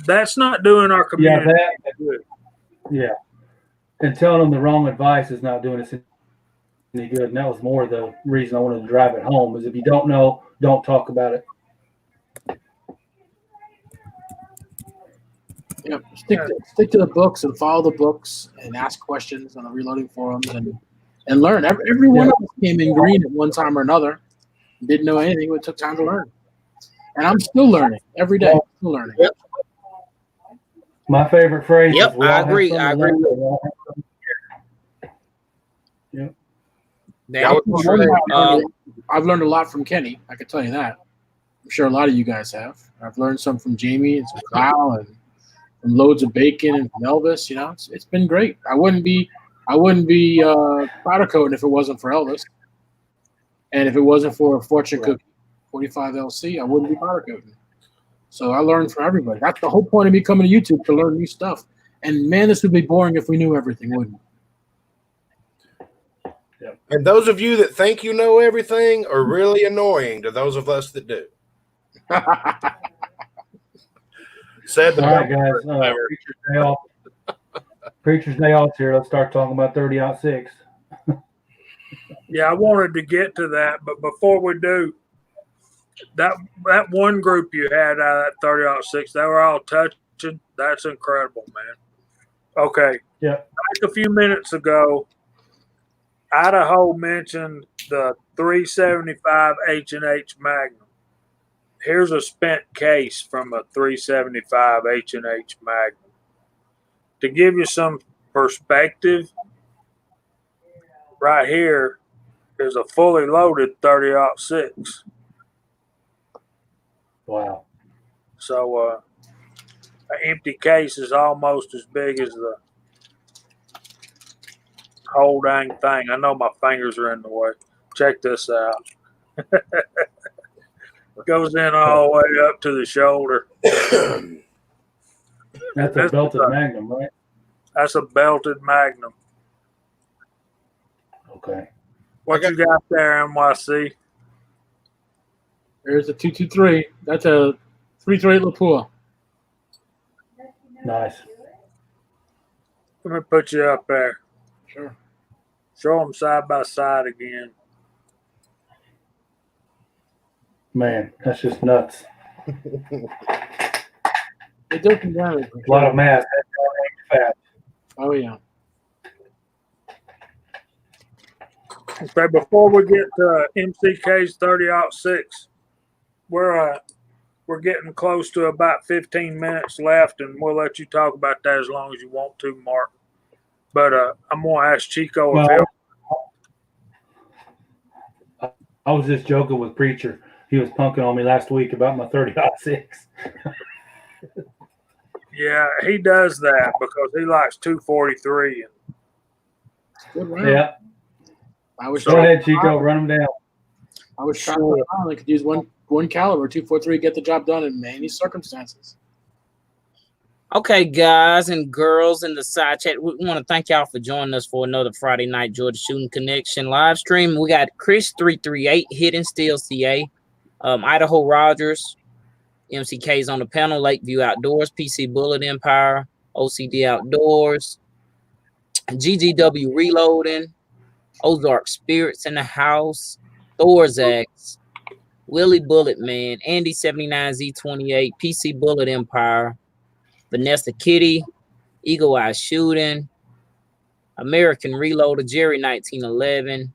that's not doing our community good. Yeah, and telling them the wrong advice is not doing us any good. And that was more the reason I wanted to drive it home, is if you don't know, don't talk about it. Stick to the books and follow the books and ask questions on the reloading forums, and and learn. Every one of us came in green at one time or another. Didn't know anything, but it took time to learn. And I'm still learning every day. Still learning. Yep. My favorite phrase Yep, is we I all agree. have I something to agree. learn, but we all have something to share. Yep. I've learned a lot from Kenny. I can tell you that. I'm sure a lot of you guys have. I've learned some from Jamie and some Kyle and from loads of bacon and from Elvis. You know, it's been great. I wouldn't be powder coating if it wasn't for Elvis, and if it wasn't for a fortune cookie 45 LC, I wouldn't be powder coating. So I learned from everybody. That's the whole point of me coming to YouTube, to learn new stuff. And man, this would be boring if we knew everything, wouldn't it? Yep. And those of you that think you know everything are really annoying to those of us that do. Said the All right, guys. Preacher's Day off. Preacher's Day off here. Let's start talking about 30-06. Yeah, I wanted to get to that, but before we do, that one group you had out of that 30-06, they were all touching. That's incredible, man. Okay. Yeah. Like a few minutes ago, Idaho mentioned the 375 H&H Magnum. Here's a spent case from a 375 H&H Magnum. To give you some perspective, right here is a fully loaded 30-06. Wow. So an empty case is almost as big as the whole dang thing. I know my fingers are in the way. Check this out. It goes in all the way up to the shoulder. That's a belted Magnum, right? That's a belted Magnum. Okay. What you got there, NYC? There's a 223. That's a 338 Lapua. Nice. Let me put you up there. Sure. Show them side by side again. Man, that's just nuts. They do some damage. A lot of mass. Fast. Oh, yeah. Okay, before we get to MCK's 30-06, we're getting close to about 15 minutes left, and we'll let you talk about that as long as you want to, Mark. But I'm going to ask Chico if I was just joking with Preacher. He was punking on me last week about my 30-06. Yeah, he does that because he likes 243. Good round. Yeah. Go ahead, Chico. Run them down. I was trying to I could use one caliber, 243, get the job done in any circumstances. Okay, guys and girls in the side chat, we want to thank y'all for joining us for another Friday Night Georgia Shooting Connection live stream. We got Chris 338, Hidden Steel CA, Idaho Rogers, MCK's on the panel, Lakeview Outdoors, PC Bullet Empire, OCD Outdoors, GGW Reloading, Ozark Spirits in the house, Thorzax, Willie Bullet Man, Andy 79Z28, PC Bullet Empire, Vanessa Kitty, Eagle Eye Shooting, American Reloader, Jerry 1911,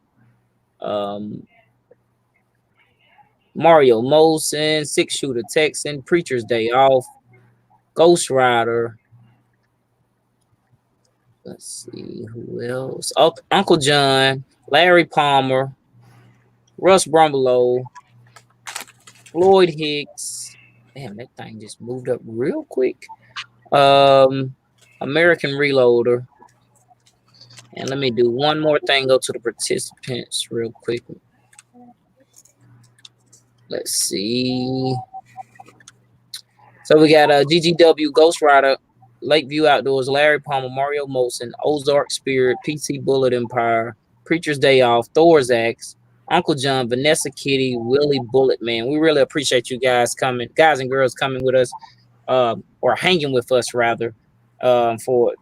Mario Molson, Six Shooter Texan, Preacher's Day Off, Ghost Rider. Let's see who else. Uncle John, Larry Palmer, Russ Brumbelow, Floyd Hicks. Damn, that thing just moved up real quick. American Reloader. And let me do one more thing. Go to the participants real quick. Let's see. So we got GGW Ghost Rider, Lakeview Outdoors, Larry Palmer, Mario Molson, Ozark Spirit, PC Bullet Empire, Preacher's Day Off, Thorzax, Uncle John, Vanessa Kitty, Willie Bullet Man. We really appreciate you guys coming, guys and girls coming with us, or hanging with us rather, for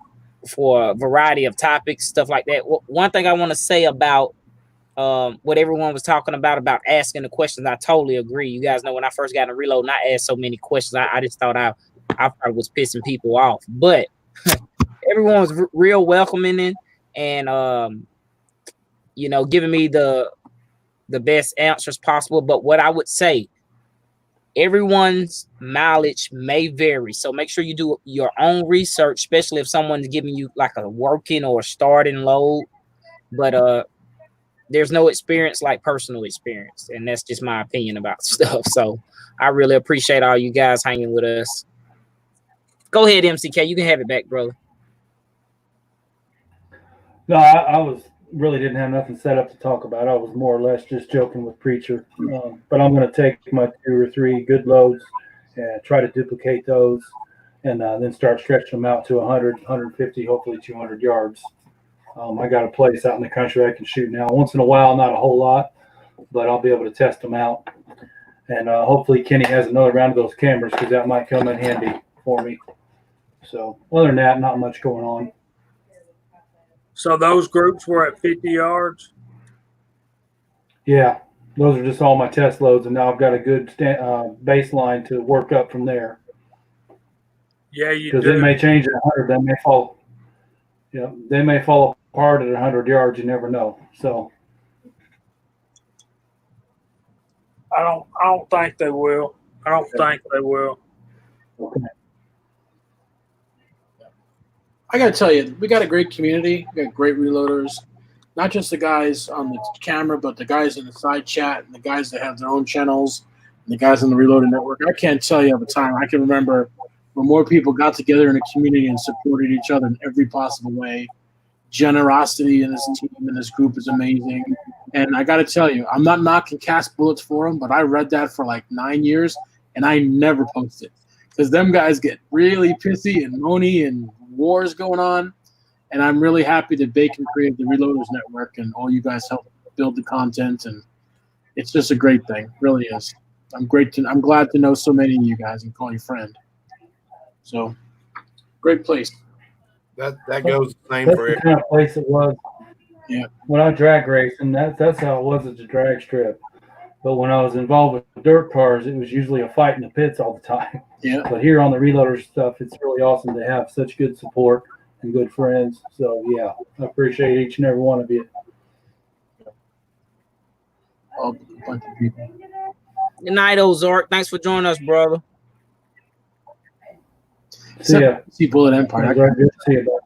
a variety of topics, stuff like that. One thing I want to say about what everyone was talking about asking the questions, I totally agree. You guys know when I first got in Reload, and I asked so many questions, I just thought I probably was pissing people off. But everyone was real welcoming, and giving me the best answers possible. But what I would say, everyone's mileage may vary. So make sure you do your own research, especially if someone's giving you like a working or starting load. But there's no experience like personal experience. And that's just my opinion about stuff. So I really appreciate all you guys hanging with us. Go ahead, MCK. You can have it back, brother. No, I was really didn't have nothing set up to talk about. I was more or less just joking with Preacher. But I'm going to take my 2 or 3 good loads and try to duplicate those, and then start stretching them out to 100, 150, hopefully 200 yards. I got a place out in the country I can shoot now. Once in a while, not a whole lot, but I'll be able to test them out. And hopefully Kenny has another round of those cameras, because that might come in handy for me. So other than that, not much going on. So those groups were at 50 yards? Yeah, those are just all my test loads, and now I've got a good baseline to work up from there. Yeah, you do. Because it may change at 100. They may fall. They may fall apart at 100 yards. You never know. So I don't think they will. I don't think they will. Okay. I got to tell you, we got a great community. We got great reloaders. Not just the guys on the camera, but the guys in the side chat and the guys that have their own channels and the guys on the Reloaded Network. I can't tell you of a time I can remember when more people got together in a community and supported each other in every possible way. Generosity in this team and this group is amazing. And I got to tell you, I'm not knocking Cast Bullets Forum, but I read that for like 9 years, and I never posted. Because them guys get really pissy and moany and wars going on. And I'm really happy that Bacon created the Reloaders Network and all you guys helped build the content. And it's just a great thing. It really is. I'm glad to know so many of you guys and call you friend. So, great place. That goes the same that's for the it. kind of place it was. Yeah. When I drag race, and that's how it was at the drag strip. But when I was involved with dirt cars, it was usually a fight in the pits all the time. Yeah. But here on the Reloaders stuff, it's really awesome to have such good support and good friends. So yeah, I appreciate each and every one of you. Oh, a bunch of people. Good night, Ozark. Thanks for joining us, brother. See ya. See Bullet Empire. Good to see you.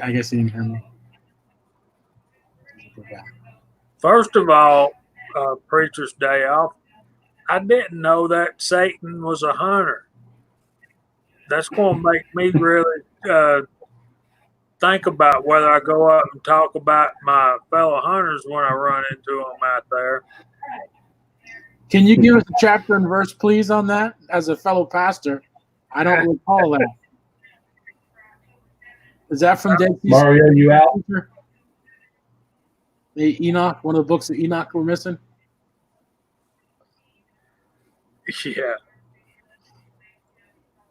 I guess he didn't hear me. First of all, Preacher's Day Off, I didn't know that Satan was a hunter. That's going to make me really think about whether I go up and talk about my fellow hunters when I run into them out there. Can you give us a chapter and verse, please, on that? As a fellow pastor, I don't recall that. Is that from Dead Sea? Mario, you out? The Enoch, one of the books of Enoch we're missing? Yeah.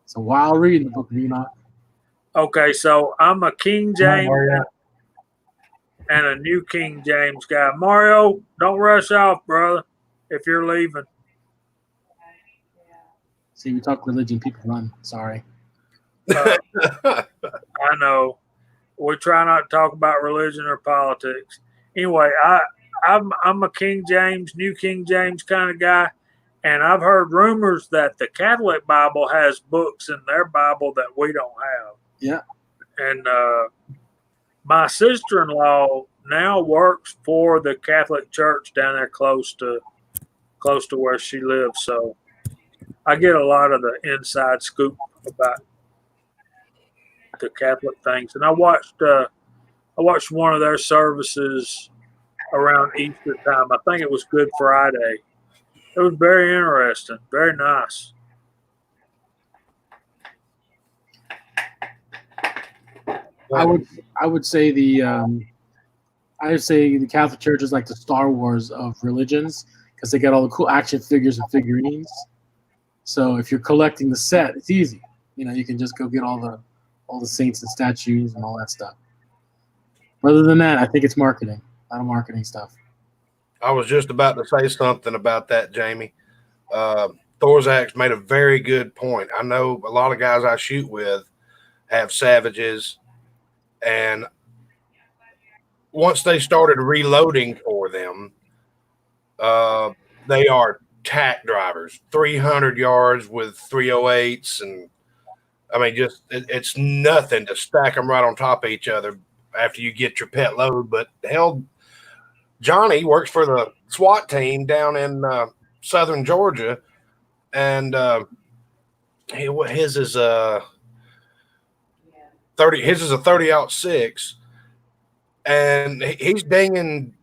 It's a wild read in the book of Enoch. Okay, so I'm a King James Mario. and a New King James guy. Mario, don't rush off, brother, if you're leaving. See, we talk religion, people run. Sorry. I know. We try not to talk about religion or politics. Anyway, I'm a King James, New King James kind of guy, and I've heard rumors that the Catholic Bible has books in their Bible that we don't have. Yeah. And my sister-in-law now works for the Catholic Church down there close to where she lives, so I get a lot of the inside scoop about the Catholic things. And I watched one of their services around Easter time. I think it was Good Friday. It was very interesting, very nice. I would say the Catholic Church is like the Star Wars of religions because they got all the cool action figures and figurines. So if you're collecting the set, it's easy. You can just go get all the saints and statues and all that stuff. Other than that, I think it's marketing, a lot of marketing stuff. I was just about to say something about that, Jamie. Thorzak's made a very good point. I know a lot of guys I shoot with have Savages, and once they started reloading for them, they are tack drivers, 300 yards with 308s, and I mean, just it's nothing to stack them right on top of each other after you get your pet load. But hell, Johnny works for the SWAT team down in southern Georgia, and his is a 30. His is a 30-06, and he's dinging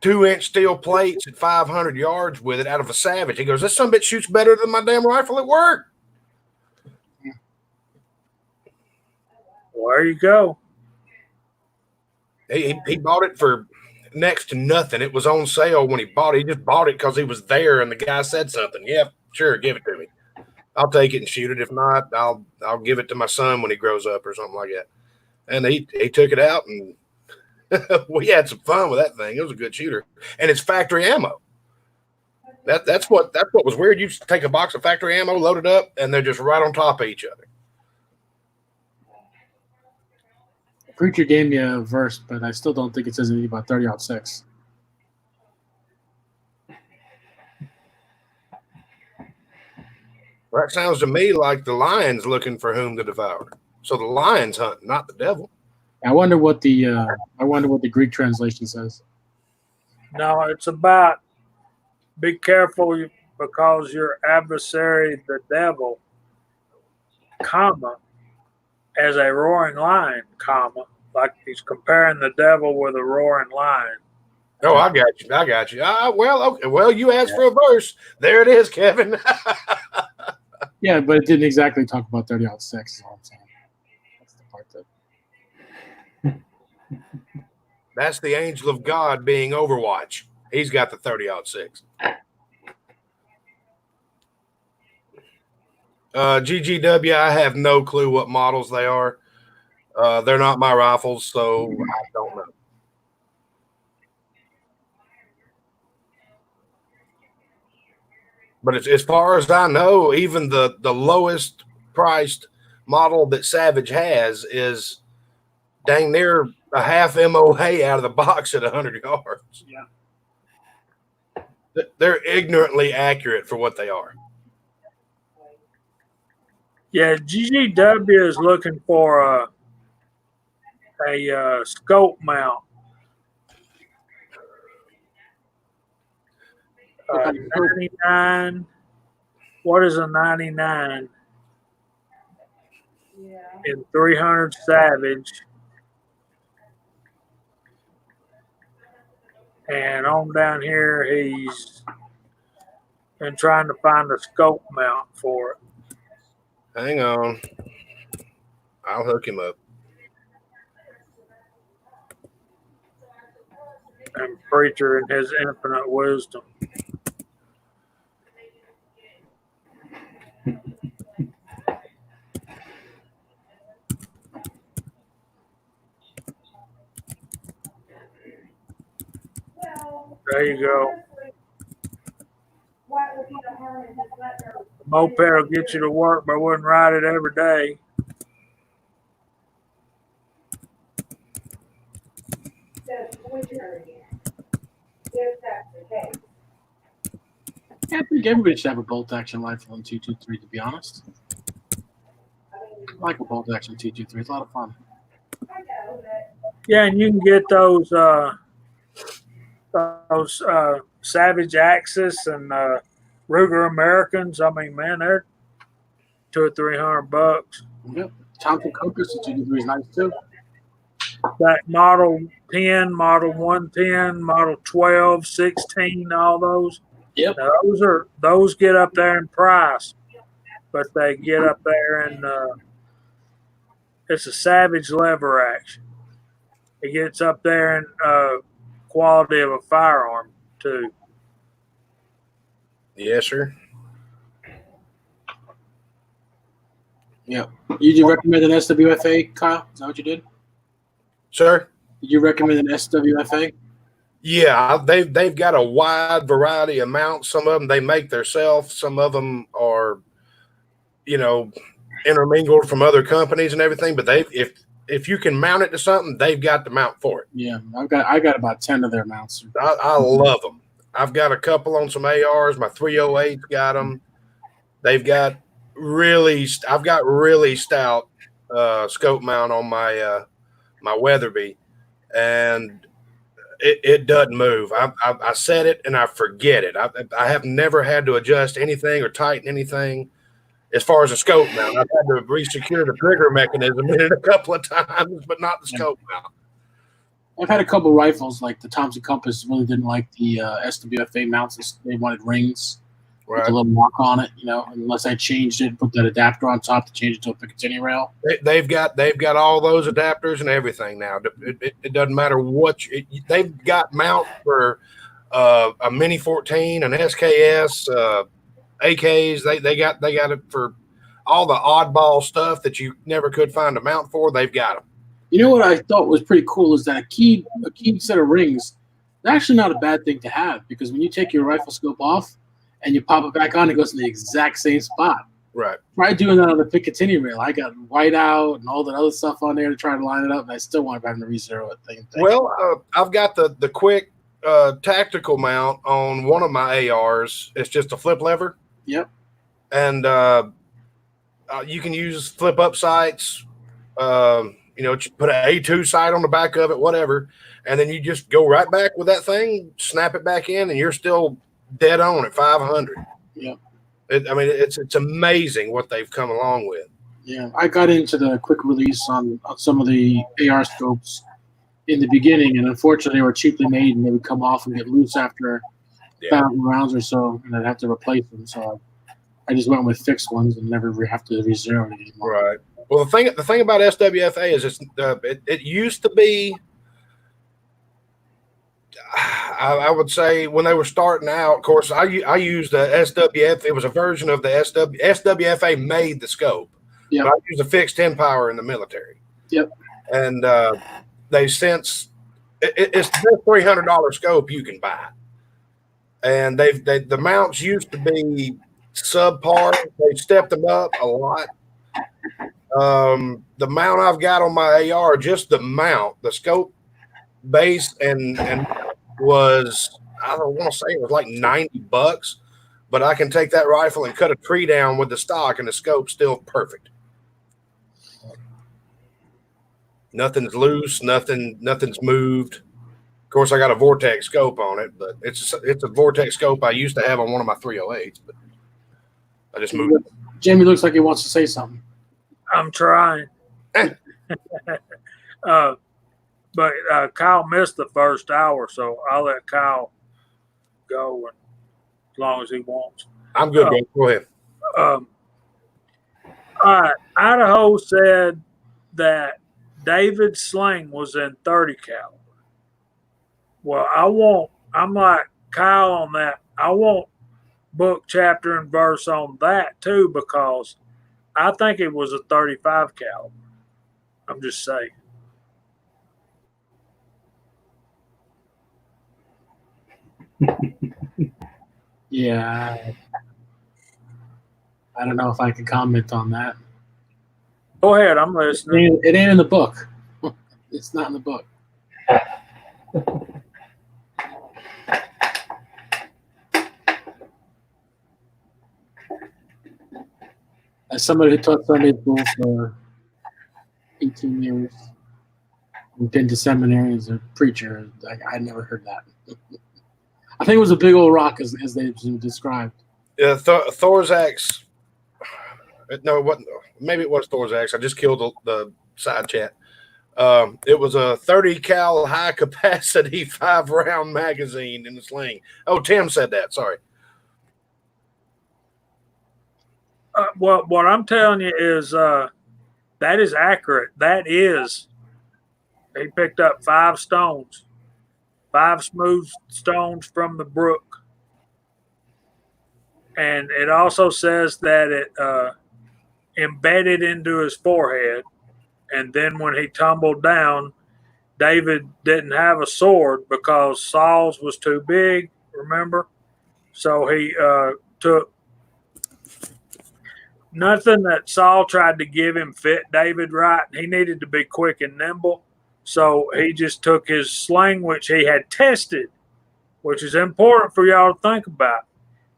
2-inch steel plates at 500 yards with it out of a Savage. He goes, "This son of a bitch shoots better than my damn rifle at work." Well, there you go. He bought it for next to nothing. It was on sale when he bought it. He just bought it because he was there, and the guy said something. Yeah, sure, give it to me. I'll take it and shoot it. If not, I'll give it to my son when he grows up or something like that. And he took it out, and we had some fun with that thing. It was a good shooter, and it's factory ammo. That's what was weird. You just take a box of factory ammo, load it up, and they're just right on top of each other. Preacher gave me a verse, but I still don't think it says anything about 30-06. That sounds to me like the lion's looking for whom to devour. So the lion's hunting, not the devil. I wonder what the Greek translation says. No, it's about be careful because your adversary, the devil, comma, as a roaring lion, comma, like he's comparing the devil with a roaring lion. Oh, I got you. Well, okay. Well, you asked for a verse. There it is, Kevin. Yeah, but it didn't exactly talk about 30-06 is all I'm saying. That's the part that... That's the angel of God being Overwatch. He's got the 30-06. GGW, I have no clue what models they are. They're not my rifles, so I don't know. But as far as I know, even the lowest priced model that Savage has is dang near a half MOA out of the box at 100 yards. Yeah. They're ignorantly accurate for what they are. Yeah, GGW is looking for a scope mount. 99. What is a 99? Yeah. In 300 Savage. And on down here, he's been trying to find a scope mount for it. Hang on. I'll hook him up. And Preacher in his infinite wisdom. There you go. The moped will get you to work, but I wouldn't ride it every day. I think everybody should have a bolt action rifle in 223, to be honest. I like a bolt action 223. It's a lot of fun. Yeah, and you can get those Savage Axis and Ruger Americans. I mean, man, they're $200 or $300. Yep. Thompson Cocos in 223 is nice too. That Model 10, Model 110, Model 12, 16, all those. Yep. Now, those get up there in price, but they get up there in it's a Savage lever action. It gets up there in quality of a firearm too. Yes, sir. Yeah. Did you recommend an SWFA, Kyle? Is that what you did? Sir? Did you recommend an SWFA? Yeah, they've got a wide variety of mounts. Some of them they make themselves. Some of them are, intermingled from other companies and everything. But if you can mount it to something, they've got the mount for it. Yeah, I got about 10 of their mounts. I love them. I've got a couple on some ARs. My 308's got them. They've got I've got really stout scope mount on my my Weatherby, and it doesn't move. I set it and I forget it. I have never had to adjust anything or tighten anything as far as a scope mount. I've had to resecure the trigger mechanism in it a couple of times, but not the scope mount. I've had a couple rifles, like the Thompson Compass really didn't like the SWFA mounts. They wanted rings with a little mark on it, unless I changed it, put that adapter on top to change it to a Picatinny rail. They've got all those adapters and everything now. It doesn't matter what they've got mount for a Mini 14, an SKS, AKs. They got it for all the oddball stuff that you never could find a mount for. They've got them. You know what I thought was pretty cool is that a keyed set of rings is actually not a bad thing to have, because when you take your rifle scope off and you pop it back on, it goes in the exact same spot. Right. Try doing that on the Picatinny rail. I got white out and all that other stuff on there to try to line it up, and I still want to have to re-zero it. Well, I've got the quick tactical mount on one of my ARs. It's just a flip lever. Yep. And you can use flip up sights. Put an A2 sight on the back of it, whatever, and then you just go right back with that thing, snap it back in, and you're still dead on at 500. Yeah. It's amazing what they've come along with. Yeah, I got into the quick release on some of the AR scopes in the beginning, and unfortunately they were cheaply made, and they would come off and get loose after 1,000 rounds or so, and I'd have to replace them. So I just went with fixed ones and never have to re-zero it anymore. Right. Well, the thing about SWFA is it used to be, I would say when they were starting out, of course, I used the SWF. It was a version of the SWFA made the scope. Yeah. I used a fixed 10 power in the military. Yep. And they since it's the $300 scope you can buy, and the mounts used to be subpar. They stepped them up a lot. The mount I've got on my AR, just the mount, the scope base and was, I don't want to say it was like $90, but I can take that rifle and cut a tree down with the stock and the scope's still perfect. Nothing's loose, nothing's moved. Of course, I got a Vortex scope on it, but it's a Vortex scope I used to have on one of my 308s, but I just moved it. Jamie looks like he wants to say something. I'm trying. But Kyle missed the first hour, so I'll let Kyle go as long as he wants. I'm good, bro. Go ahead. All right. Idaho said that David's sling was in 30 caliber. Well, I'm like Kyle on that. I want book, chapter, and verse on that too, because I think it was a 35 caliber. I'm just saying. Yeah. I don't know if I can comment on that. Go ahead, I'm listening. It ain't in the book. It's not in the book. As somebody who taught Sunday school for 18 years and been to seminary as a preacher, I never heard that. I think it was a big old rock, as they described. Yeah, Thorax. No, what? Maybe it was Thorax. I just killed the side chat. It was a 30 cal high capacity 5-round magazine in the sling. Oh, Tim said that. Sorry. Well, what I'm telling you is that is accurate. That is, he picked up 5 stones, 5 smooth stones from the brook. And it also says that it embedded into his forehead. And then when he tumbled down, David didn't have a sword because Saul's was too big, remember? So he took nothing that Saul tried to give him fit David right. He needed to be quick and nimble. So he just took his sling, which he had tested, which is important for y'all to think about.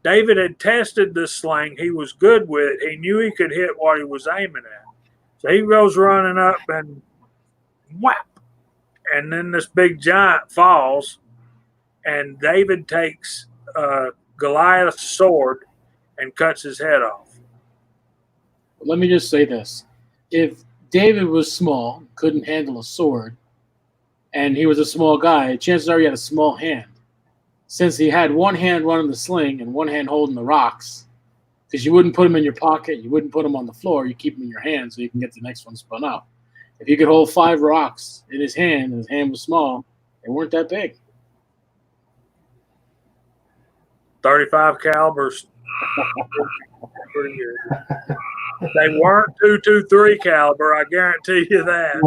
David had tested this sling. He was good with it. He knew he could hit what he was aiming at. So he goes running up and whap. And then this big giant falls, and David takes Goliath's sword and cuts his head off. Let me just say this. If David was small, couldn't handle a sword, and he was a small guy, chances are he had a small hand. Since he had one hand running the sling and one hand holding the rocks, because you wouldn't put them in your pocket, you wouldn't put them on the floor, you keep them in your hand so you can get the next one spun out. If he could hold 5 rocks in his hand and his hand was small, they weren't that big. 35 calibers. Pretty good. They weren't 223 caliber, I guarantee you that.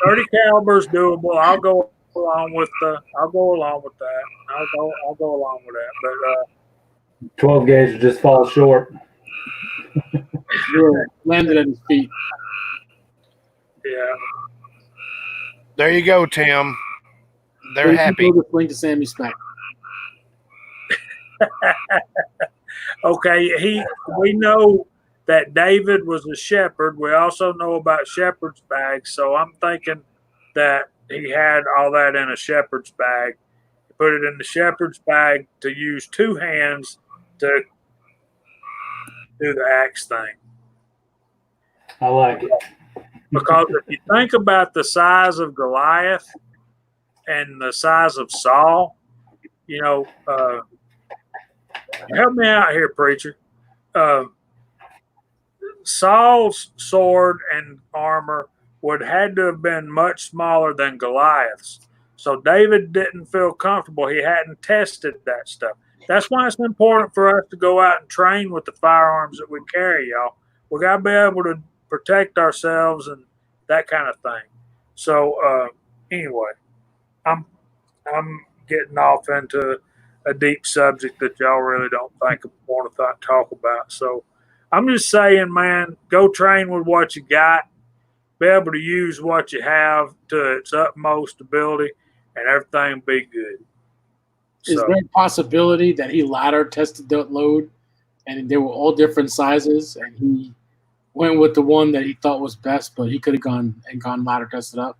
30 calibers doable. I'll go along with that. I'll go along with that. But 12 gauge just falls short. Landed at his feet. Yeah. There you go, Tim. They're happy. Link to Sammy Speck. Okay, we know that David was a shepherd. We also know about shepherd's bags, so I'm thinking that he had all that in a shepherd's bag. He put it in the shepherd's bag to use 2 hands to do the axe thing. I like it. Because if you think about the size of Goliath and the size of Saul, you know, help me out here, preacher. Saul's sword and armor would had to have been much smaller than Goliath's. So David didn't feel comfortable. He hadn't tested that stuff. That's why it's important for us to go out and train with the firearms that we carry, y'all. We got to be able to protect ourselves and that kind of thing. So anyway, I'm getting off into a deep subject that y'all really don't think want to talk about. So I'm just saying, man, go train with what you got. Be able to use what you have to its utmost ability, and everything be good. Is there a possibility that he ladder tested that load, and they were all different sizes, and he went with the one that he thought was best, but he could have gone ladder tested up?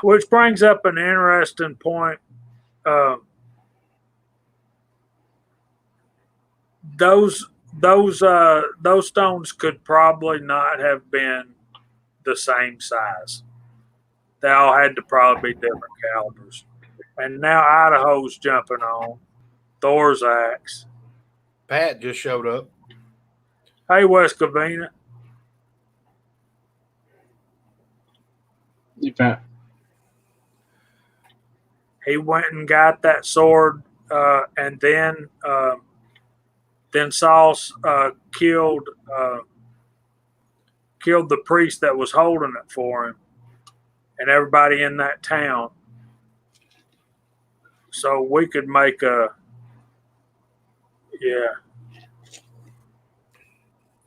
Which brings up an interesting point. Those stones could probably not have been the same size. They all had to probably be different calibers. And now Idaho's jumping on Thor's axe. Pat just showed up. Hey, West Covina. Hey, Pat. He went and got that sword, and then Saul killed the priest that was holding it for him, and everybody in that town. So we could make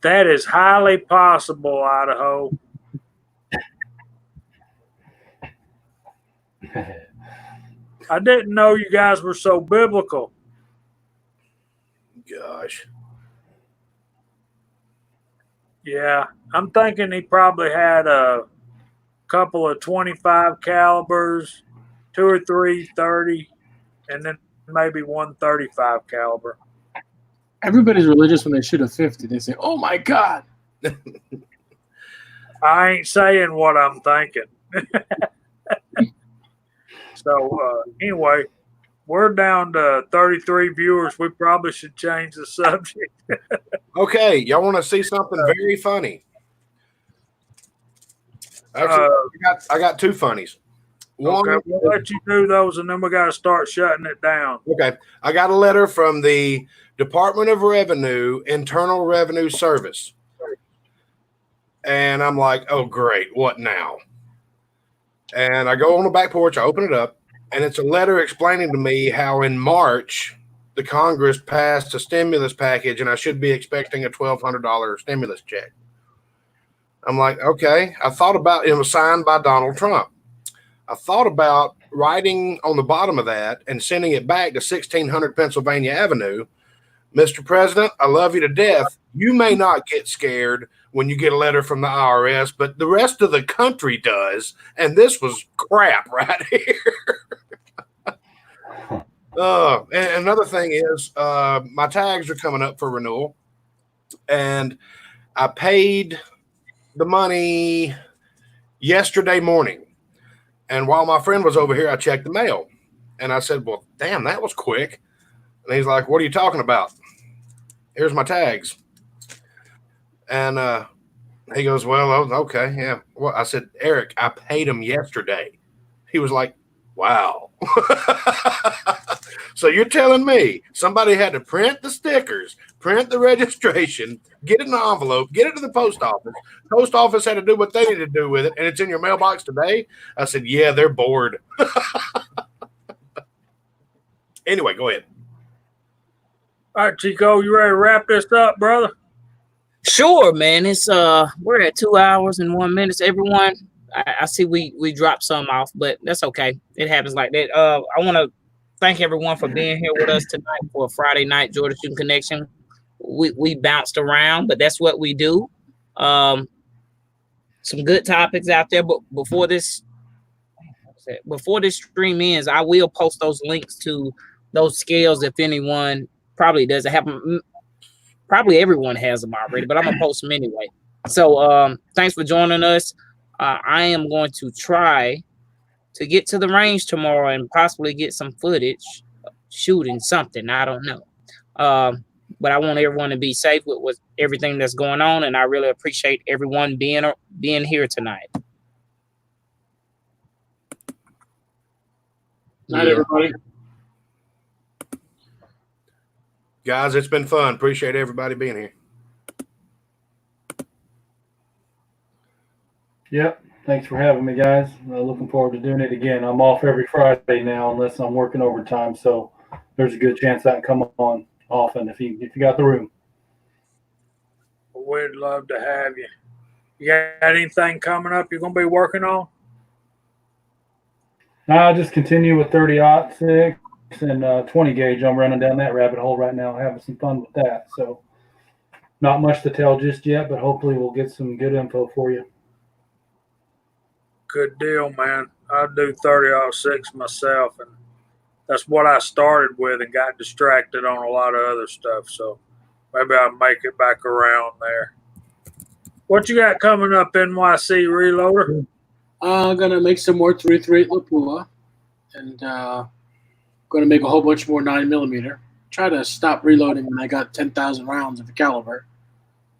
that is highly possible, Idaho. I didn't know you guys were so biblical. Gosh. Yeah, I'm thinking he probably had a couple of 25 calibers, 2 or 3 30, and then maybe 1 35 caliber. Everybody's religious when they shoot a 50. They say, "Oh my God." I ain't saying what I'm thinking. So anyway, we're down to 33 viewers. We probably should change the subject. Okay, y'all want to see something very funny? Actually, I got 2 funnies. Okay, we'll let you do those, and then we got to start shutting it down. Okay, I got a letter from the Department of Revenue, Internal Revenue Service. And I'm like, oh, great, what now? And I go on the back porch, I open it up, and it's a letter explaining to me how in March, the Congress passed a stimulus package, and I should be expecting a $1,200 stimulus check. I'm like, okay. I thought about it was signed by Donald Trump. I thought about writing on the bottom of that and sending it back to 1600 Pennsylvania Avenue. Mr. President, I love you to death. You may not get scared when you get a letter from the IRS, but the rest of the country does. And this was crap right here. And another thing is my tags are coming up for renewal. And I paid the money yesterday morning. And while my friend was over here, I checked the mail. And I said, well, damn, that was quick. And he's like, what are you talking about? Here's my tags. And he goes, well, okay, yeah. Well, I said, Eric, I paid him yesterday. He was like, wow. So you're telling me somebody had to print the stickers, print the registration, get it in an envelope, get it to the post office. Post office had to do what they needed to do with it, and it's in your mailbox today? I said, yeah, they're bored. Anyway, go ahead. All right, Chico, you ready to wrap this up, brother? Sure, man. It's we're at 2 hours and 1 minute. Everyone, I see we dropped some off, but that's okay. It happens like that. I want to thank everyone for being here with us tonight for a Friday night Georgia Shooting Connection. We bounced around, but that's what we do. Some good topics out there, but before this stream ends, I will post those links to those scales if anyone probably doesn't have them. Probably everyone has them already, but I'm gonna post them anyway. So thanks for joining us. I am going to try to get to the range tomorrow and possibly get some footage shooting something. I don't know. But I want everyone to be safe with everything that's going on, and I really appreciate everyone being here tonight. Night, everybody. Guys, it's been fun. Appreciate everybody being here. Yep. Thanks for having me, guys. Looking forward to doing it again. I'm off every Friday now, unless I'm working overtime. So there's a good chance I can come on often if you got the room. We'd love to have you. You got anything coming up you're going to be working on? I'll just continue with 30-06 and 20 gauge. I'm running down that rabbit hole right now, having some fun with that. So not much to tell just yet, but hopefully we'll get some good info for you. Good deal, man. I do 30-06 myself, and that's what I started with and got distracted on a lot of other stuff. So maybe I'll make it back around there. What you got coming up, NYC Reloader? I'm going to make some more 338 Lapua, and going to make a whole bunch more 9mm. Try to stop reloading when I got 10,000 rounds of the caliber,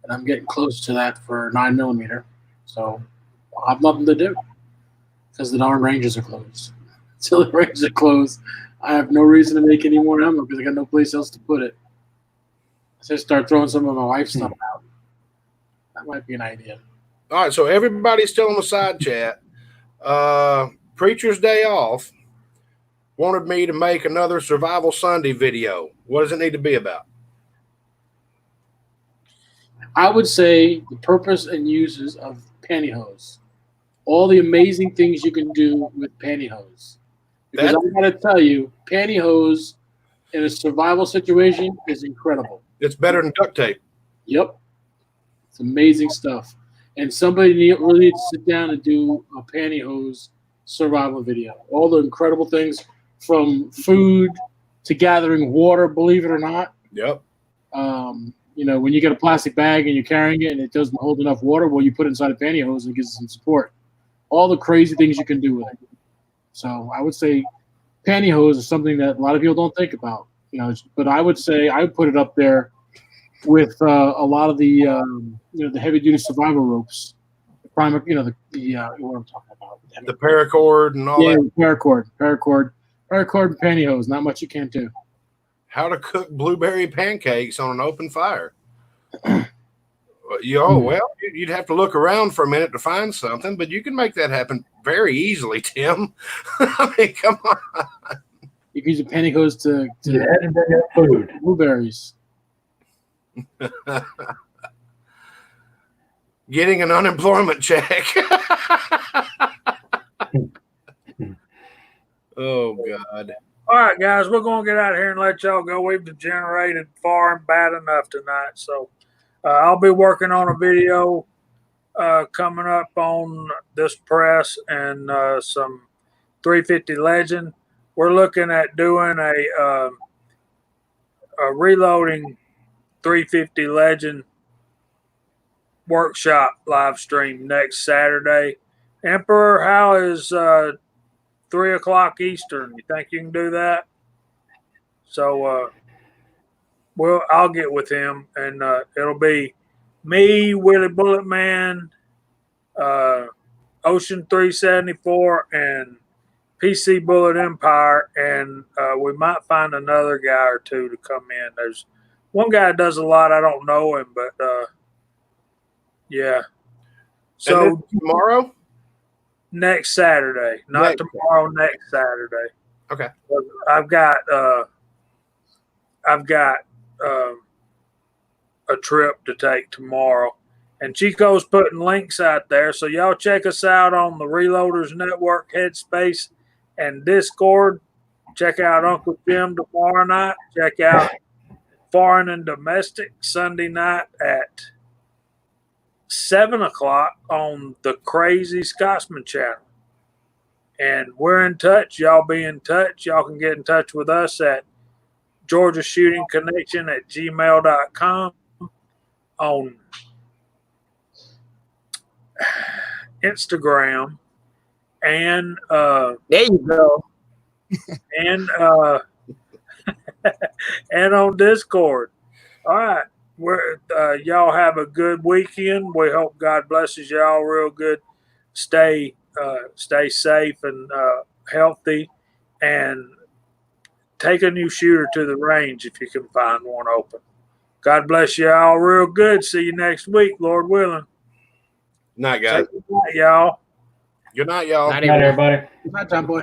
and I'm getting close to that for 9mm. So I'll have nothing to do because the darn ranges are closed. Until the ranges are closed, I have no reason to make any more ammo because I got no place else to put it. So I start throwing some of my wife's stuff out. That might be an idea. All right, so everybody's still on the side chat. Preacher's Day Off wanted me to make another Survival Sunday video. What does it need to be about? I would say the purpose and uses of pantyhose. All the amazing things you can do with pantyhose. Because I'm going to tell you, pantyhose in a survival situation is incredible. It's better than duct tape. Yep. It's amazing stuff. And somebody really needs to sit down and do a pantyhose survival video. All the incredible things from food to gathering water, believe it or not. Yep. You know, when you get a plastic bag and you're carrying it and it doesn't hold enough water, well, you put it inside a pantyhose and it gives it some support. All the crazy things you can do with it. So I would say pantyhose is something that a lot of people don't think about. You know, but I would say I would put it up there with a lot of the the heavy duty survival ropes, the primer, what I'm talking about, the paracord and all that. Paracord, and pantyhose. Not much you can't do. How to cook blueberry pancakes on an open fire. You'd have to look around for a minute to find something, but you can make that happen very easily, Tim. I mean, come on. You can use your pantyhose to You had to bring up food. blueberries. Getting an unemployment check. Oh, God. All right, guys, we're going to get out of here and let y'all go. We've degenerated far and bad enough tonight. So I'll be working on a video coming up on this press and some 350 Legend. We're looking at doing a reloading 350 Legend workshop live stream next Saturday. Emperor, how is 3 o'clock Eastern? You think you can do that? So, I'll get with him, and it'll be me, Willie Bullet Man, Ocean 374, and PC Bullet Empire, and we might find another guy or two to come in. There's one guy that does a lot. I don't know him, but yeah. So tomorrow? Next Saturday, not tomorrow. Next Saturday. Okay. I've got a trip to take tomorrow, and Chico's putting links out there. So y'all check us out on the Reloaders Network, Headspace, and Discord. Check out Uncle Jim tomorrow night. Check out Foreign and Domestic Sunday night at 7 o'clock on the Crazy Scotsman channel. And we're in touch. Y'all be in touch. Y'all can get in touch with us at GeorgiaShootingConnection@gmail.com on Instagram and there you go. and and on Discord. All right. Y'all have a good weekend. We hope God blesses y'all real good. Stay safe and healthy, and take a new shooter to the range if you can find one open. God bless you all real good. See you next week, Lord willing. Night, guys. Good night, y'all. Good night, y'all. Good night, everybody. Good night, John Boy.